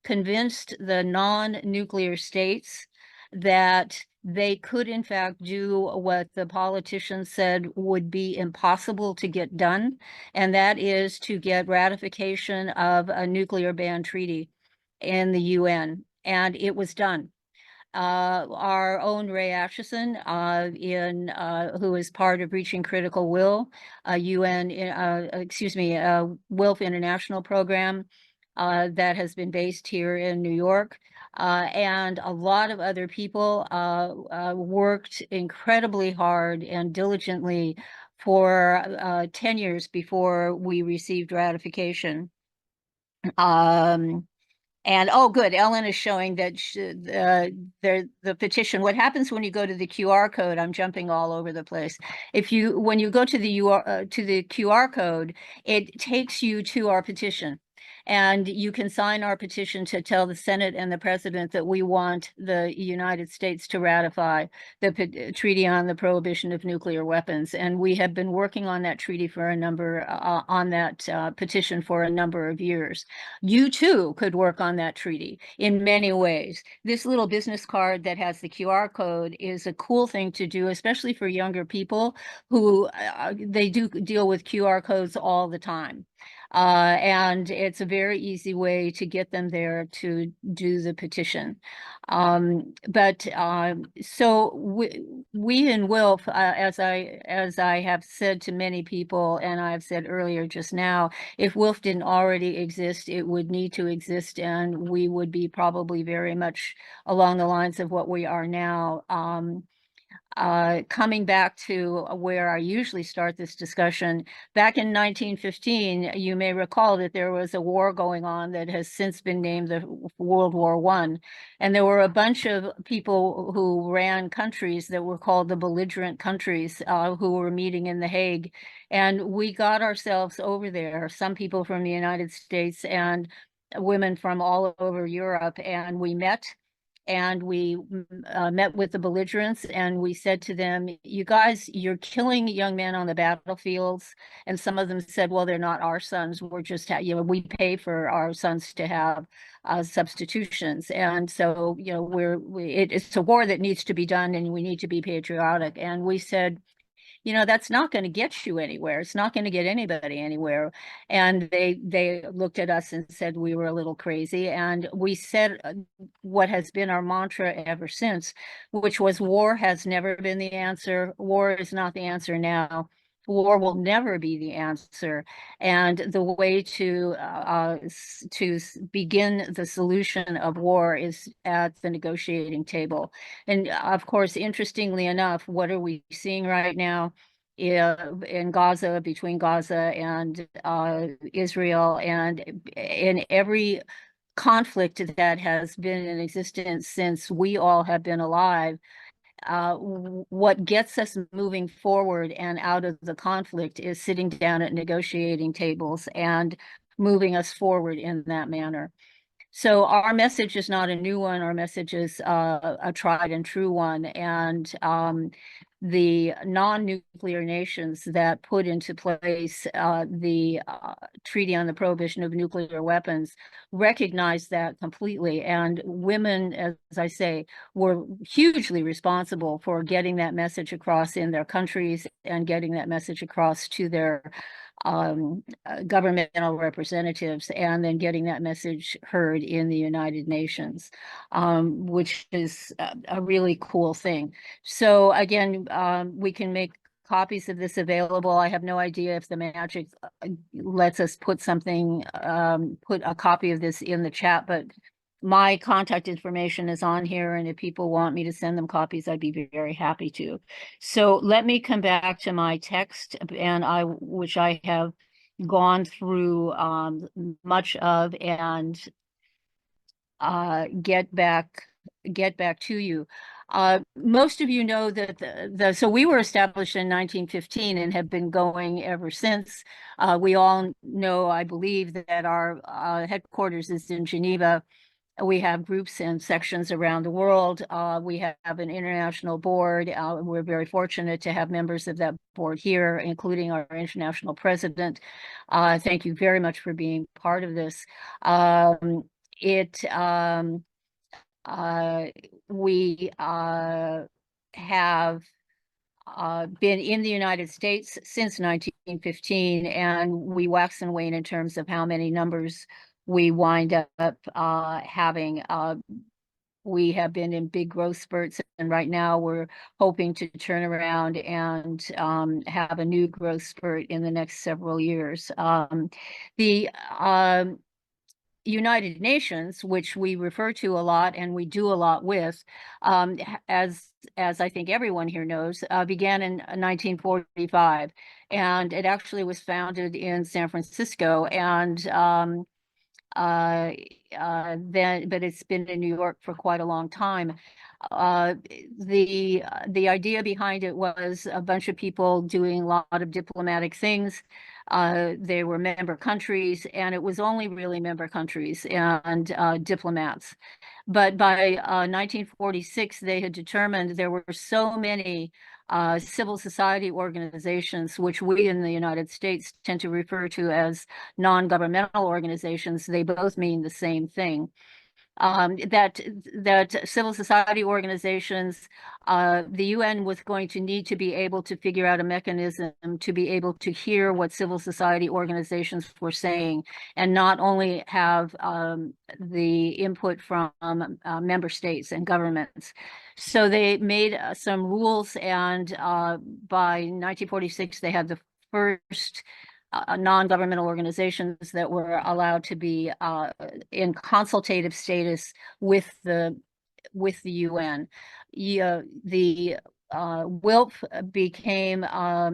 convinced the non-nuclear states that they could in fact do what the politicians said would be impossible to get done, and that is to get ratification of a nuclear ban treaty in the UN, and it was done. Our own Ray Acheson, who is part of Reaching Critical Will, WILPF International program that has been based here in New York. And a lot of other people worked incredibly hard and diligently for 10 years before we received ratification. And oh, good. Ellen is showing that the petition. What happens when you go to the QR code? I'm jumping all over the place. When you go to the QR code, it takes you to our petition. And you can sign our petition to tell the Senate and the President that we want the United States to ratify the Treaty on the Prohibition of Nuclear Weapons. And we have been working on that treaty for petition for a number of years. You too could work on that treaty in many ways. This little business card that has the QR code is a cool thing to do, especially for younger people who they do deal with QR codes all the time. And it's a very easy way to get them there to do the petition. So we in WILPF, as I have said to many people, and I've said earlier just now, if WILPF didn't already exist, it would need to exist, and we would be probably very much along the lines of what we are now. coming back to where I usually start this discussion, back in 1915, you may recall that there was a war going on that has since been named the World War I. And there were a bunch of people who ran countries that were called the belligerent countries who were meeting in The Hague. And we got ourselves over there, some people from the United States and women from all over Europe, and we met. And we met with the belligerents, and we said to them, you guys, you're killing young men on the battlefields. And some of them said, well, they're not our sons. We're just, we pay for our sons to have substitutions. And so, it's a war that needs to be done, and we need to be patriotic. And we said, that's not going to get you anywhere. It's not going to get anybody anywhere. And they looked at us and said we were a little crazy. And we said what has been our mantra ever since, which was war has never been the answer. War is not the answer now. War will never be the answer. And the way to begin the solution of war is at the negotiating table. And of course, interestingly enough, what are we seeing right now in Gaza, between Gaza and Israel, and in every conflict that has been in existence since we all have been alive? What gets us moving forward and out of the conflict is sitting down at negotiating tables and moving us forward in that manner. So our message is not a new one. Our message is a tried and true one. And the non-nuclear nations that put into place the Treaty on the Prohibition of Nuclear Weapons recognize that completely. And women, as I say, were hugely responsible for getting that message across in their countries and getting that message across to their governmental representatives, and then getting that message heard in the United Nations, which is a really cool thing. So again, we can make copies of this available. I have no idea if the magic lets us put something, put a copy of this in the chat, but my contact information is on here, and if people want me to send them copies, I'd be very happy to. So let me come back to my text, and which I have gone through much of, and get back to you. Most of you know that so we were established in 1915 and have been going ever since. We all know, I believe, that our headquarters is in Geneva. We have groups and sections around the world. We have an international board. We're very fortunate to have members of that board here, including our international president. Thank you very much for being part of this. We have been in the United States since 1915, and we wax and wane in terms of how many numbers we wind up having. We have been in big growth spurts, and right now we're hoping to turn around and have a new growth spurt in the next several years. The United Nations, which we refer to a lot and we do a lot with, as I think everyone here knows, began in 1945, and it actually was founded in San Francisco, and but it's been in New York for quite a long time. The idea behind it was a bunch of people doing a lot of diplomatic things. They were member countries, and it was only really member countries and diplomats. But by 1946, they had determined there were so many civil society organizations, which we in the United States tend to refer to as non-governmental organizations. They both mean the same thing. That civil society organizations, the UN was going to need to be able to figure out a mechanism to be able to hear what civil society organizations were saying, and not only have the input from member states and governments. So they made some rules, and by 1946, they had the first non-governmental organizations that were allowed to be in consultative status with the UN. The WILPF became a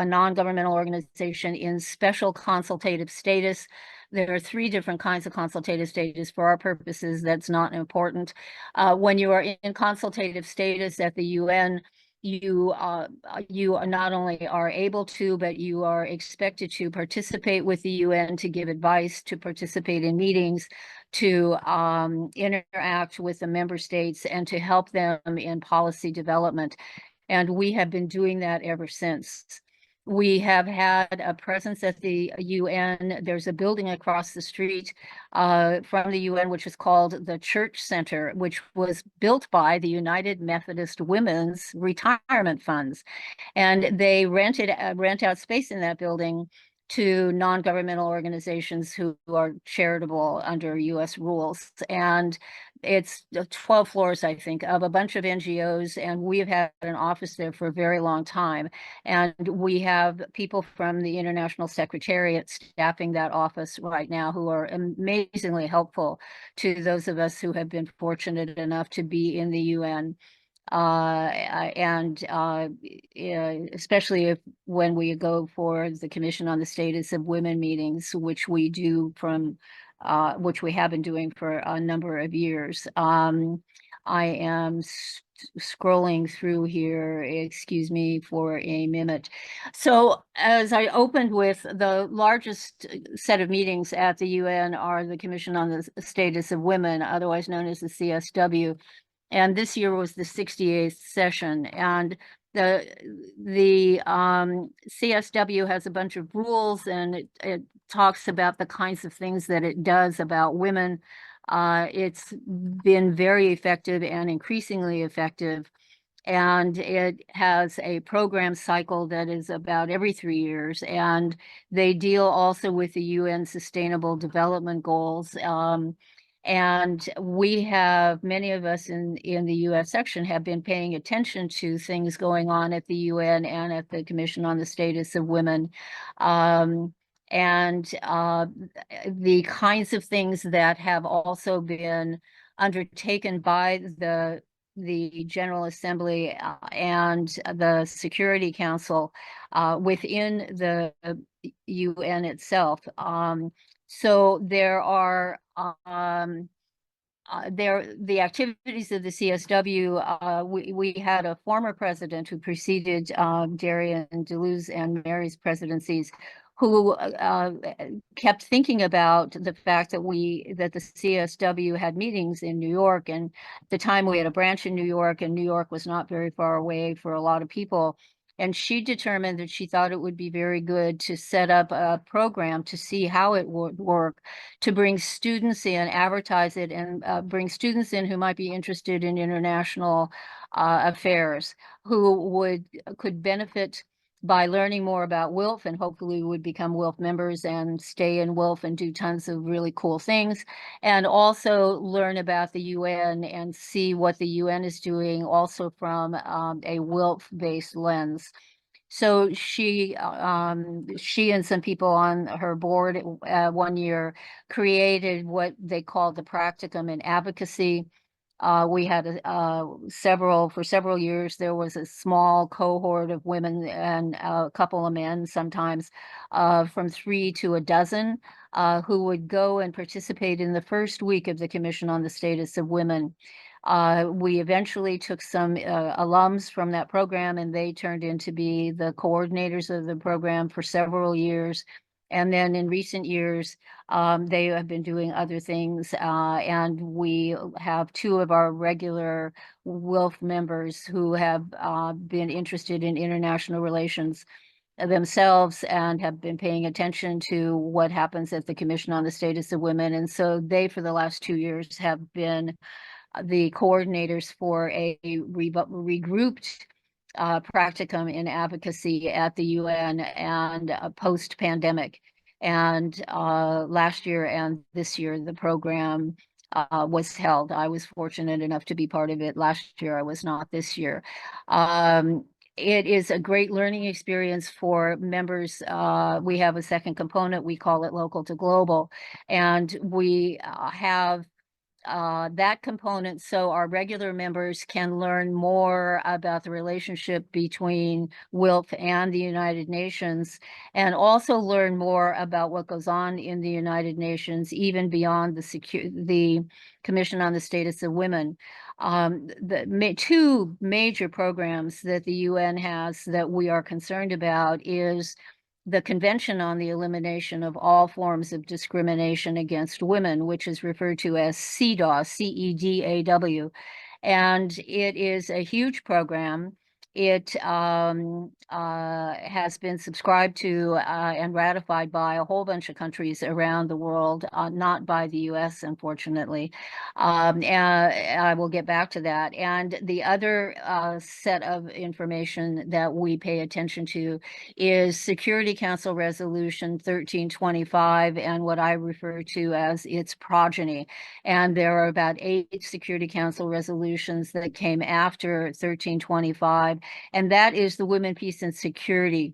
non-governmental organization in special consultative status. There are 3 different kinds of consultative status. For our purposes, that's not important. When you are in consultative status at the UN, you not only are able to, but you are expected to participate with the UN, to give advice, to participate in meetings, to interact with the member states, and to help them in policy development. And we have been doing that ever since. We have had a presence at the UN. There's a building across the street from the UN, which is called the Church Center, which was built by the United Methodist Women's Retirement Funds. And they rent out space in that building to non-governmental organizations who are charitable under US rules. And it's 12 floors, I think, of a bunch of NGOs, and we have had an office there for a very long time. And we have people from the International Secretariat staffing that office right now who are amazingly helpful to those of us who have been fortunate enough to be in the UN. Especially when we go for the Commission on the Status of Women meetings, which we do which we have been doing for a number of years. I am scrolling through here, excuse me for a minute. So as I opened with, the largest set of meetings at the UN are the Commission on the Status of Women, otherwise known as the CSW. And this year was the 68th session. And the CSW has a bunch of rules, and it talks about the kinds of things that it does about women. It's been very effective and increasingly effective. And it has a program cycle that is about every 3 years. And they deal also with the UN Sustainable Development Goals. And we have, many of us in the US section have been paying attention to things going on at the UN and at the Commission on the Status of Women. The kinds of things that have also been undertaken by the General Assembly and the Security Council within the UN itself. So there are the activities of the CSW. We had a former president who preceded Darien, Deleuze, and Mary's presidencies, who kept thinking about the fact that the CSW had meetings in New York, and at the time we had a branch in New York, and New York was not very far away for a lot of people. And she determined that she thought it would be very good to set up a program to see how it would work, to bring students in, advertise it, and bring students in who might be interested in international affairs, who could benefit by learning more about WILPF, and hopefully would become WILPF members and stay in WILPF and do tons of really cool things, and also learn about the UN and see what the UN is doing also from a WILPF-based lens. So she and some people on her board one year created what they called the Practicum in Advocacy. We had for several years, there was a small cohort of women and a couple of men, sometimes from 3 to a dozen, who would go and participate in the first week of the Commission on the Status of Women. We eventually took some alums from that program, and they turned into be the coordinators of the program for several years. And then in recent years, they have been doing other things, and we have 2 of our regular WILPF members who have been interested in international relations themselves and have been paying attention to what happens at the Commission on the Status of Women. And so they, for the last 2 years, have been the coordinators for a regrouped practicum in advocacy at the UN and post-pandemic. And last year and this year, the program was held. I was fortunate enough to be part of it last year. I was not this year. It is a great learning experience for members. We have a second component. We call it local to global. And we have that component so our regular members can learn more about the relationship between WILPF and the United Nations, and also learn more about what goes on in the United Nations, even beyond the Commission on the Status of Women. Two major programs that the UN has that we are concerned about is the Convention on the Elimination of All Forms of Discrimination Against Women, which is referred to as CEDAW, CEDAW. And it is a huge program. It has been subscribed to and ratified by a whole bunch of countries around the world, not by the US, unfortunately. And I will get back to that. And the other set of information that we pay attention to is Security Council Resolution 1325 and what I refer to as its progeny. And there are about 8 Security Council resolutions that came after 1325, and that is the Women, Peace, and Security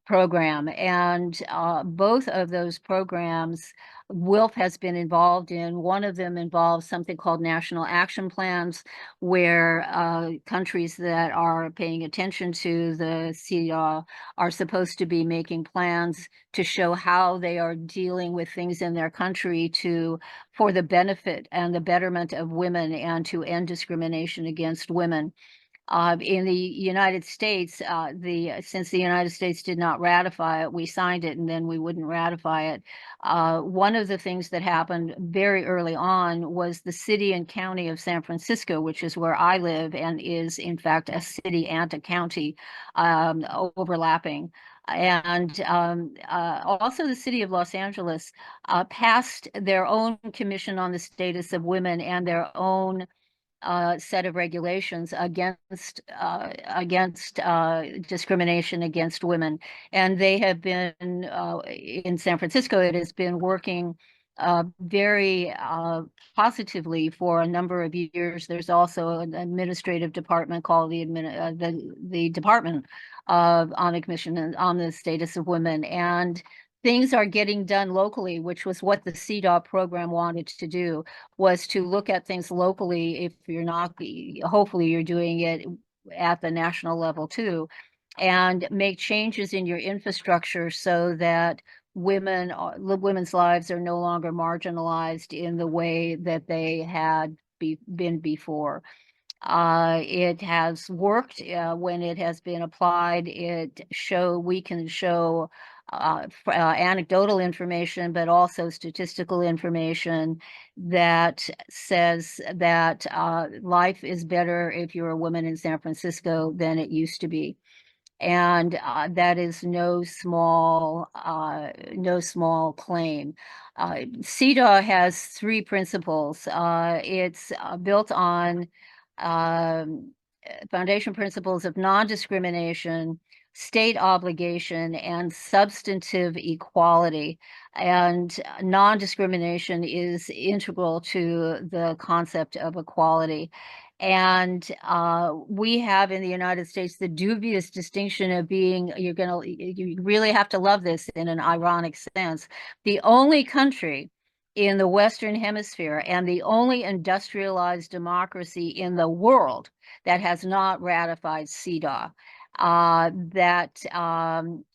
program. And both of those programs, WILPF has been involved in. One of them involves something called national action plans, where countries that are paying attention to the CEDAW are supposed to be making plans to show how they are dealing with things in their country for the benefit and the betterment of women and to end discrimination against women. In the United States, since the United States did not ratify it, we signed it and then we wouldn't ratify it. One of the things that happened very early on was the city and county of San Francisco, which is where I live and is in fact a city and a county overlapping. And also the city of Los Angeles passed their own Commission on the Status of Women and their own set of regulations against discrimination against women. And they have been, in San Francisco, it has been working very positively for a number of years. There's also an administrative department called the Department on the Commission on the Status of Women. And things are getting done locally, which was what the CEDAW program wanted to do, was to look at things locally. If you're not, hopefully you're doing it at the national level too, and make changes in your infrastructure so that women's lives are no longer marginalized in the way that they had been before. It has worked when it has been applied. We can show anecdotal information, but also statistical information that says that life is better if you're a woman in San Francisco than it used to be. And that is no small claim. CEDAW has 3 principles. It's built on foundation principles of non-discrimination, state obligation, and substantive equality. And non-discrimination is integral to the concept of equality. And we have in the United States the dubious distinction of being, you really have to love this in an ironic sense, the only country in the Western Hemisphere and the only industrialized democracy in the world that has not ratified CEDAW. That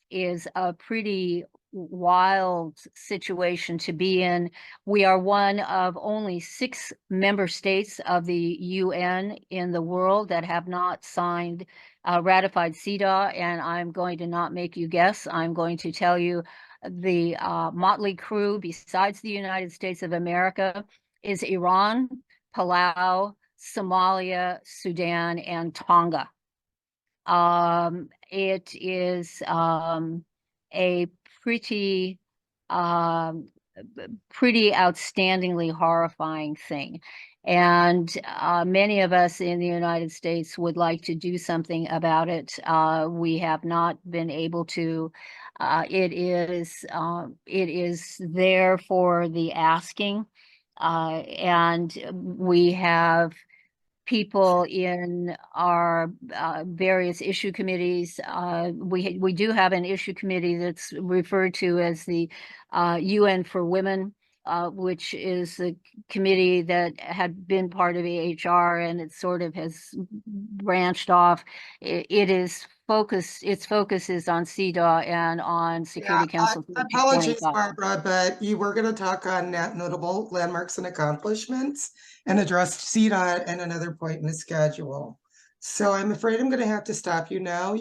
is a pretty wild situation to be in. We are one of only 6 member states of the UN in the world that have not ratified CEDAW, and I'm going to not make you guess. I'm going to tell you the motley crew besides the United States of America is Iran, Palau, Somalia, Sudan, and Tonga. It is a pretty outstandingly horrifying thing. And many of us in the United States would like to do something about it. We have not been able to. It is there for the asking. And we have people in our various issue committees. We do have an issue committee that's referred to as the UN for Women, which is a committee that had been part of AHR, and it sort of has branched off. Its focus is on CEDAW and on Security Council Apologies, 2025. Barbara, but you were going to talk on notable landmarks and accomplishments and address CEDAW at another point in the schedule. So I'm afraid I'm going to have to stop you now.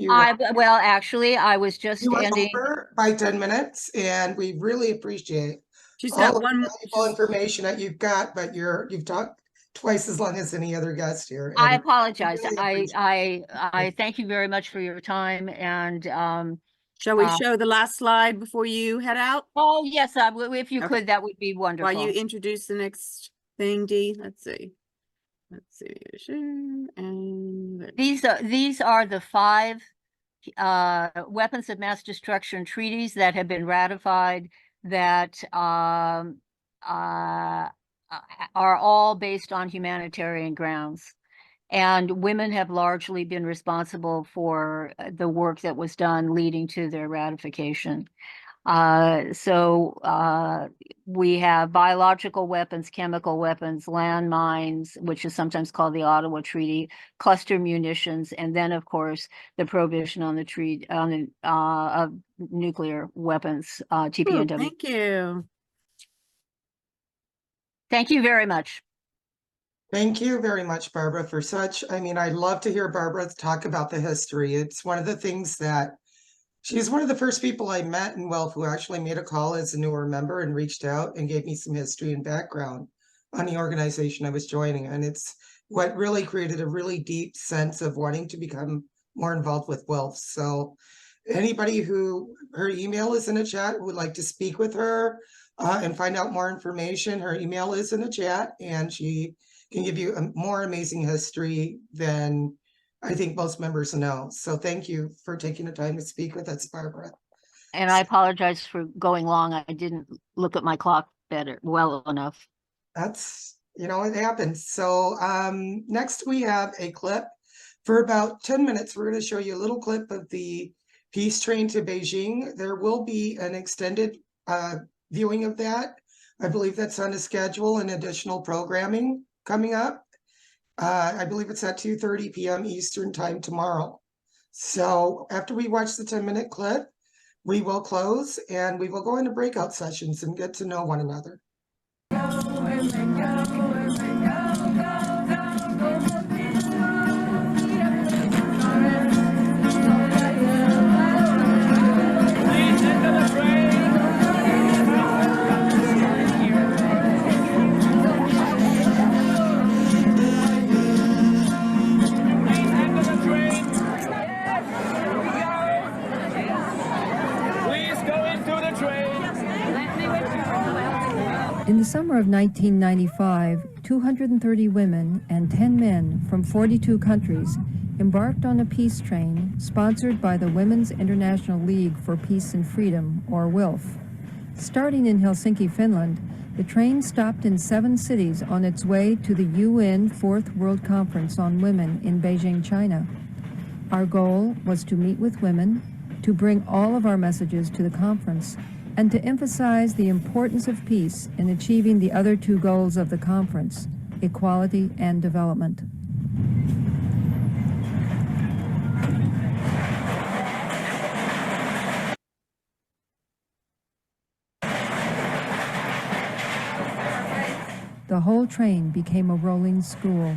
Well, actually, I was just You were ending. over by 10 minutes, and we really appreciate She's all got of the one. valuable information that you've got, but you've talked twice as long as any other guest here. I and apologize. really appreciate I thank you very much for your time, and Shall we show the last slide before you head out? oh yes, if you Okay. could, that would be wonderful. While you introduce the next thing, Dee, let's see. And there. These are the 5 weapons of mass destruction treaties that have been ratified that are all based on humanitarian grounds. And women have largely been responsible for the work that was done leading to their ratification. We have biological weapons, chemical weapons, landmines, which is sometimes called the Ottawa Treaty, cluster munitions, and then of course the prohibition on the treaty of nuclear weapons, TPNW. Thank you. Thank you very much. Thank you very much, Barbara, for such, I love to hear Barbara talk about the history. It's one of the things that she's one of the first people I met in WILPF who actually made a call as a newer member and reached out and gave me some history and background on the organization I was joining. And it's what really created a really deep sense of wanting to become more involved with WILPF. So anybody who her email is in the chat who would like to speak with her and find out more information, her email is in the chat, and she can give you a more amazing history than I think most members know. So thank you for taking the time to speak with us, Barbara. And I apologize for going long. I didn't look at my clock well enough. That's, it happens. So next we have a clip for about 10 minutes. We're going to show you a little clip of the peace train to Beijing. There will be an extended viewing of that. I believe that's on the schedule and additional programming coming up. I believe it's at 2:30 p.m. Eastern time tomorrow. So after we watch the 10-minute clip, we will close and we will go into breakout sessions and get to know one another. In the summer of 1995, 230 women and 10 men from 42 countries embarked on a peace train sponsored by the Women's International League for Peace and Freedom, or WILPF. Starting in Helsinki, Finland, the train stopped in 7 cities on its way to the UN 4th World Conference on Women in Beijing, China. Our goal was to meet with women, to bring all of our messages to the conference, and to emphasize the importance of peace in achieving the other 2 goals of the conference, equality and development. The whole train became a rolling school.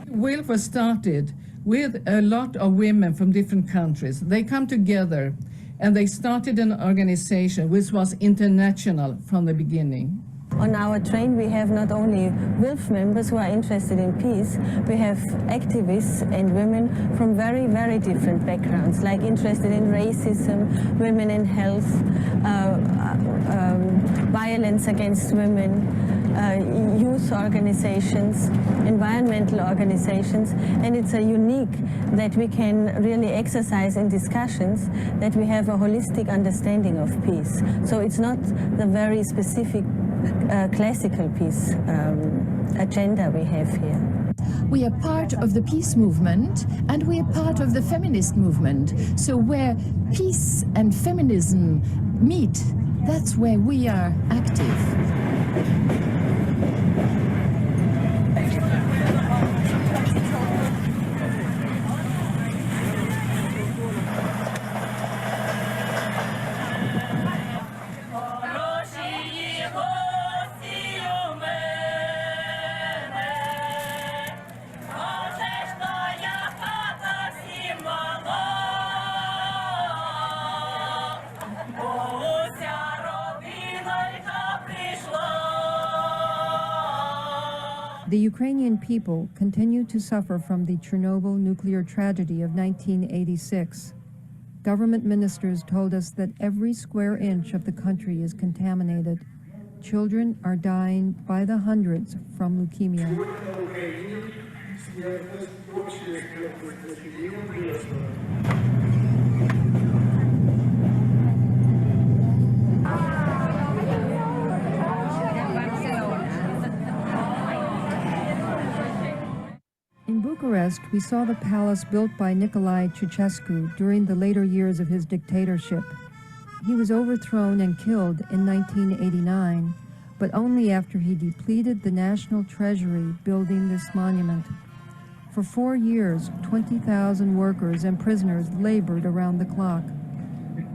WILPF was started with a lot of women from different countries. They come together and they started an organization which was international from the beginning. On our train, we have not only WILPF members who are interested in peace, we have activists and women from very, very different backgrounds, like interested in racism, women in health, violence against women, youth organizations, environmental organizations, and it's a unique that we can really exercise in discussions that we have a holistic understanding of peace. So it's not the very specific classical peace agenda we have here. We are part of the peace movement and we are part of the feminist movement. So where peace and feminism meet, that's where we are active. The Ukrainian people continue to suffer from the Chernobyl nuclear tragedy of 1986. Government ministers told us that every square inch of the country is contaminated. Children are dying by the hundreds from leukemia. In Bucharest, we saw the palace built by Nicolae Ceausescu during the later years of his dictatorship. He was overthrown and killed in 1989, but only after he depleted the national treasury building this monument. For 4 years, 20,000 workers and prisoners labored around the clock.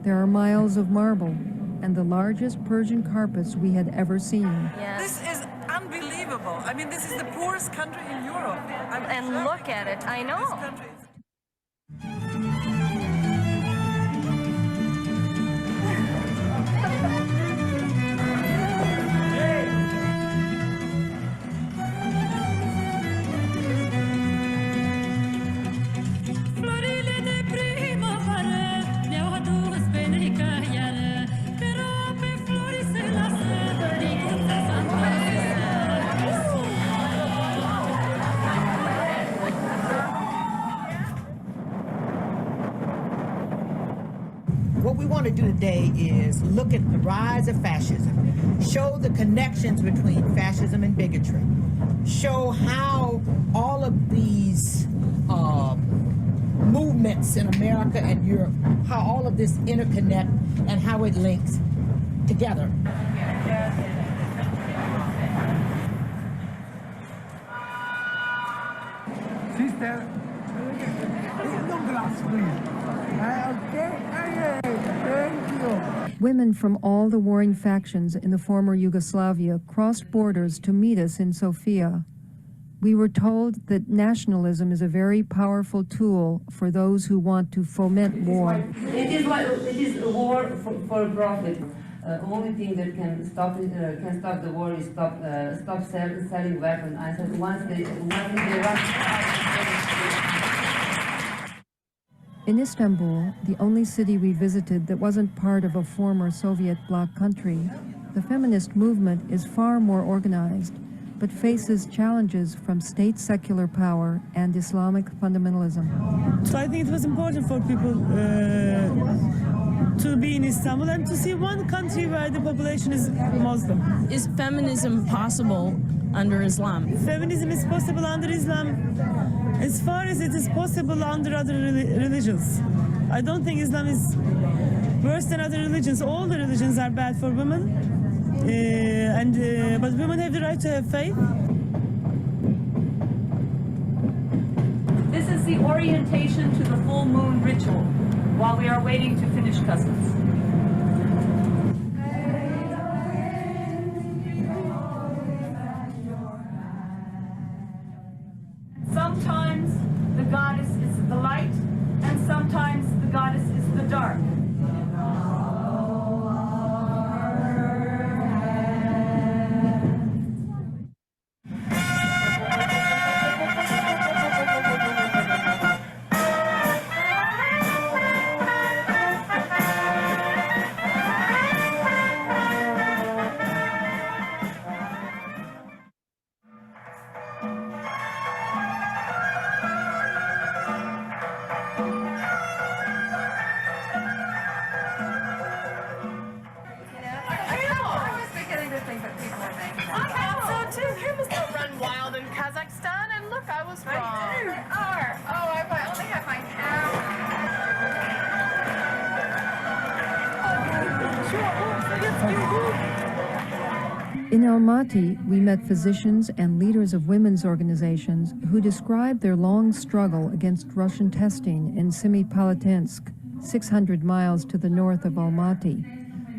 There are miles of marble and the largest Persian carpets we had ever seen. This is unbelievable. I mean, this is the poorest country in Europe. And look at it, I know. What we want to do today is look at the rise of fascism, show the connections between fascism and bigotry, show how all of these movements in America and Europe, how all of this interconnect and how it links together. Sister, no glass, please. Women from all the warring factions in the former Yugoslavia crossed borders to meet us in Sofia. We were told that nationalism is a very powerful tool for those who want to foment war. It is a war for profit. Only thing that can stop the war is stop selling weapons. I said once they In Istanbul, the only city we visited that wasn't part of a former Soviet bloc country, the feminist movement is far more organized, but faces challenges from state secular power and Islamic fundamentalism. So I think it was important for people to be in Istanbul and to see one country where the population is Muslim. Is feminism possible under Islam? Feminism is possible under Islam as far as it is possible under other religions. I don't think Islam is worse than other religions. All the religions are bad for women, but women have the right to have faith. This is the orientation to the full moon ritual while we are waiting to finish customs. Sometimes the goddess is the light, and sometimes the goddess is the dark. In Almaty, we met physicians and leaders of women's organizations who described their long struggle against Russian testing in Semipalatinsk, 600 miles to the north of Almaty.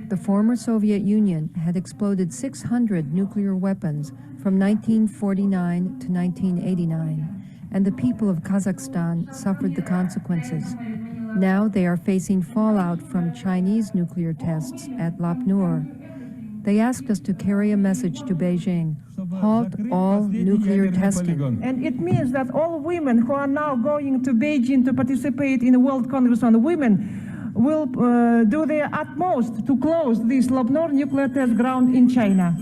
The former Soviet Union had exploded 600 nuclear weapons from 1949 to 1989, and the people of Kazakhstan suffered the consequences. Now they are facing fallout from Chinese nuclear tests at Lapnur. They asked us to carry a message to Beijing: halt all nuclear testing. And it means that all women who are now going to Beijing to participate in the World Congress on Women will do their utmost to close this Lapnur nuclear test ground in China.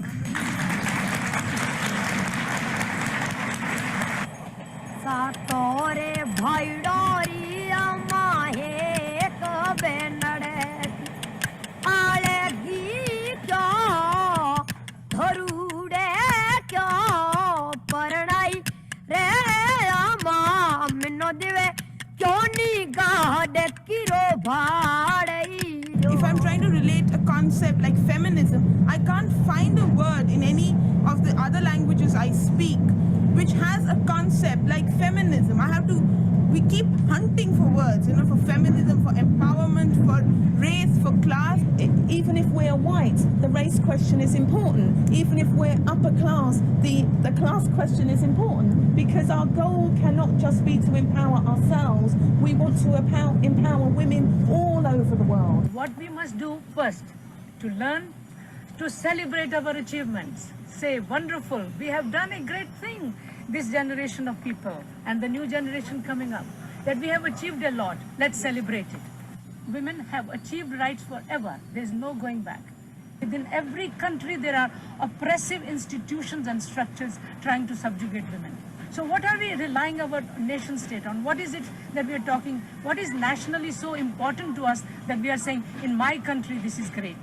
If I'm trying to relate a concept like feminism, I can't find a word in any of the other languages I speak which has a concept like feminism. We keep hunting for words, for feminism, for empowerment, for race, for class. Even if we're white, the race question is important. Even if we're upper class, the class question is important, because our goal cannot just be to empower ourselves. We want to empower women all over the world. What we must do first, to learn, to celebrate our achievements. Say, wonderful, we have done a great thing, this generation of people and the new generation coming up, that we have achieved a lot. Let's celebrate it. Women have achieved rights forever. There's no going back. Within every country, there are oppressive institutions and structures trying to subjugate women. So what are we relying our nation state on? What is it that we are talking? What is nationally so important to us that we are saying, in my country, this is great?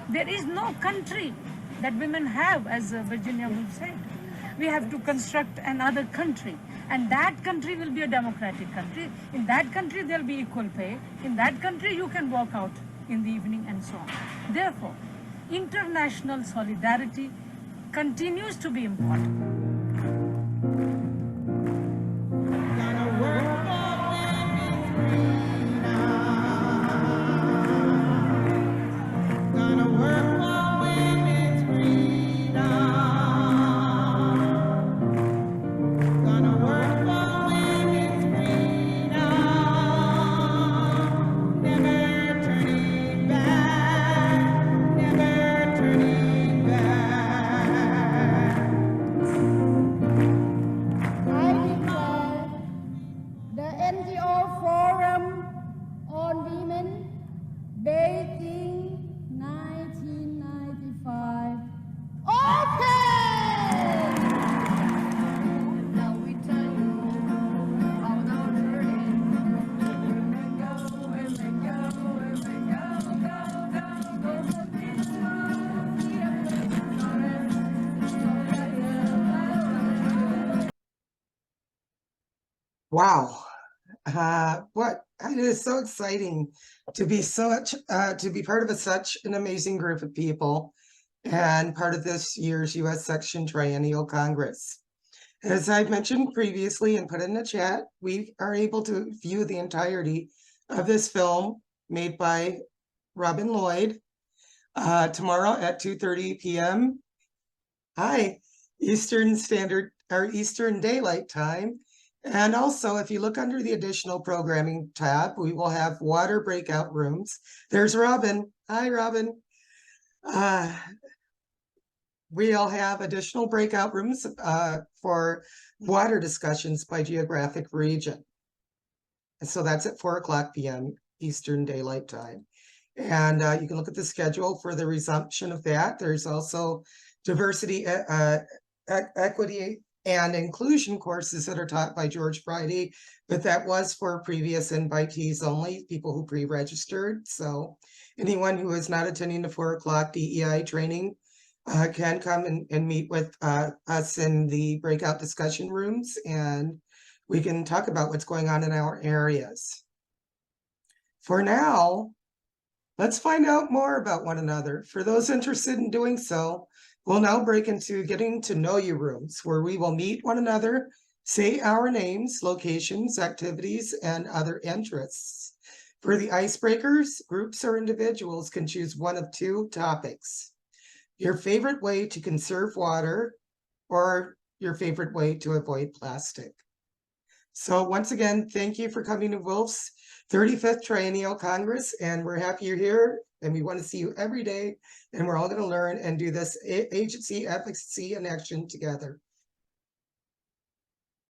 There is no country that women have, as Virginia Woolf said. We have to construct another country, and that country will be a democratic country. In that country, there'll be equal pay. In that country, you can walk out in the evening and so on. Therefore, international solidarity continues to be important. Wow. It is so exciting to be part of such an amazing group of people and part of this year's U.S. Section Triennial Congress. As I've mentioned previously and put in the chat, we are able to view the entirety of this film made by Robin Lloyd tomorrow at 2:30 p.m. Eastern Daylight Time. And also, if you look under the additional programming tab, we will have water breakout rooms. There's Robin. Hi, Robin. We'll have additional breakout rooms for water discussions by geographic region. So that's at 4:00 p.m. Eastern Daylight Time. And you can look at the schedule for the resumption of that. There's also diversity, equity, and inclusion courses that are taught by George Friday, but that was for previous invitees only, people who pre-registered. So anyone who is not attending the 4:00 DEI training can come and meet with us in the breakout discussion rooms, and we can talk about what's going on in our areas. For now, let's find out more about one another. For those interested in doing so, We'll now break into getting to know you rooms where we will meet one another, say our names, locations, activities, and other interests. For the icebreakers, groups or individuals can choose one of two topics. Your favorite way to conserve water or your favorite way to avoid plastic. So once again, thank you for coming to WILPF's 35th Triennial Congress, and we're happy you're here, and we want to see you every day, and we're all going to learn and do this agency, efficacy, and action together.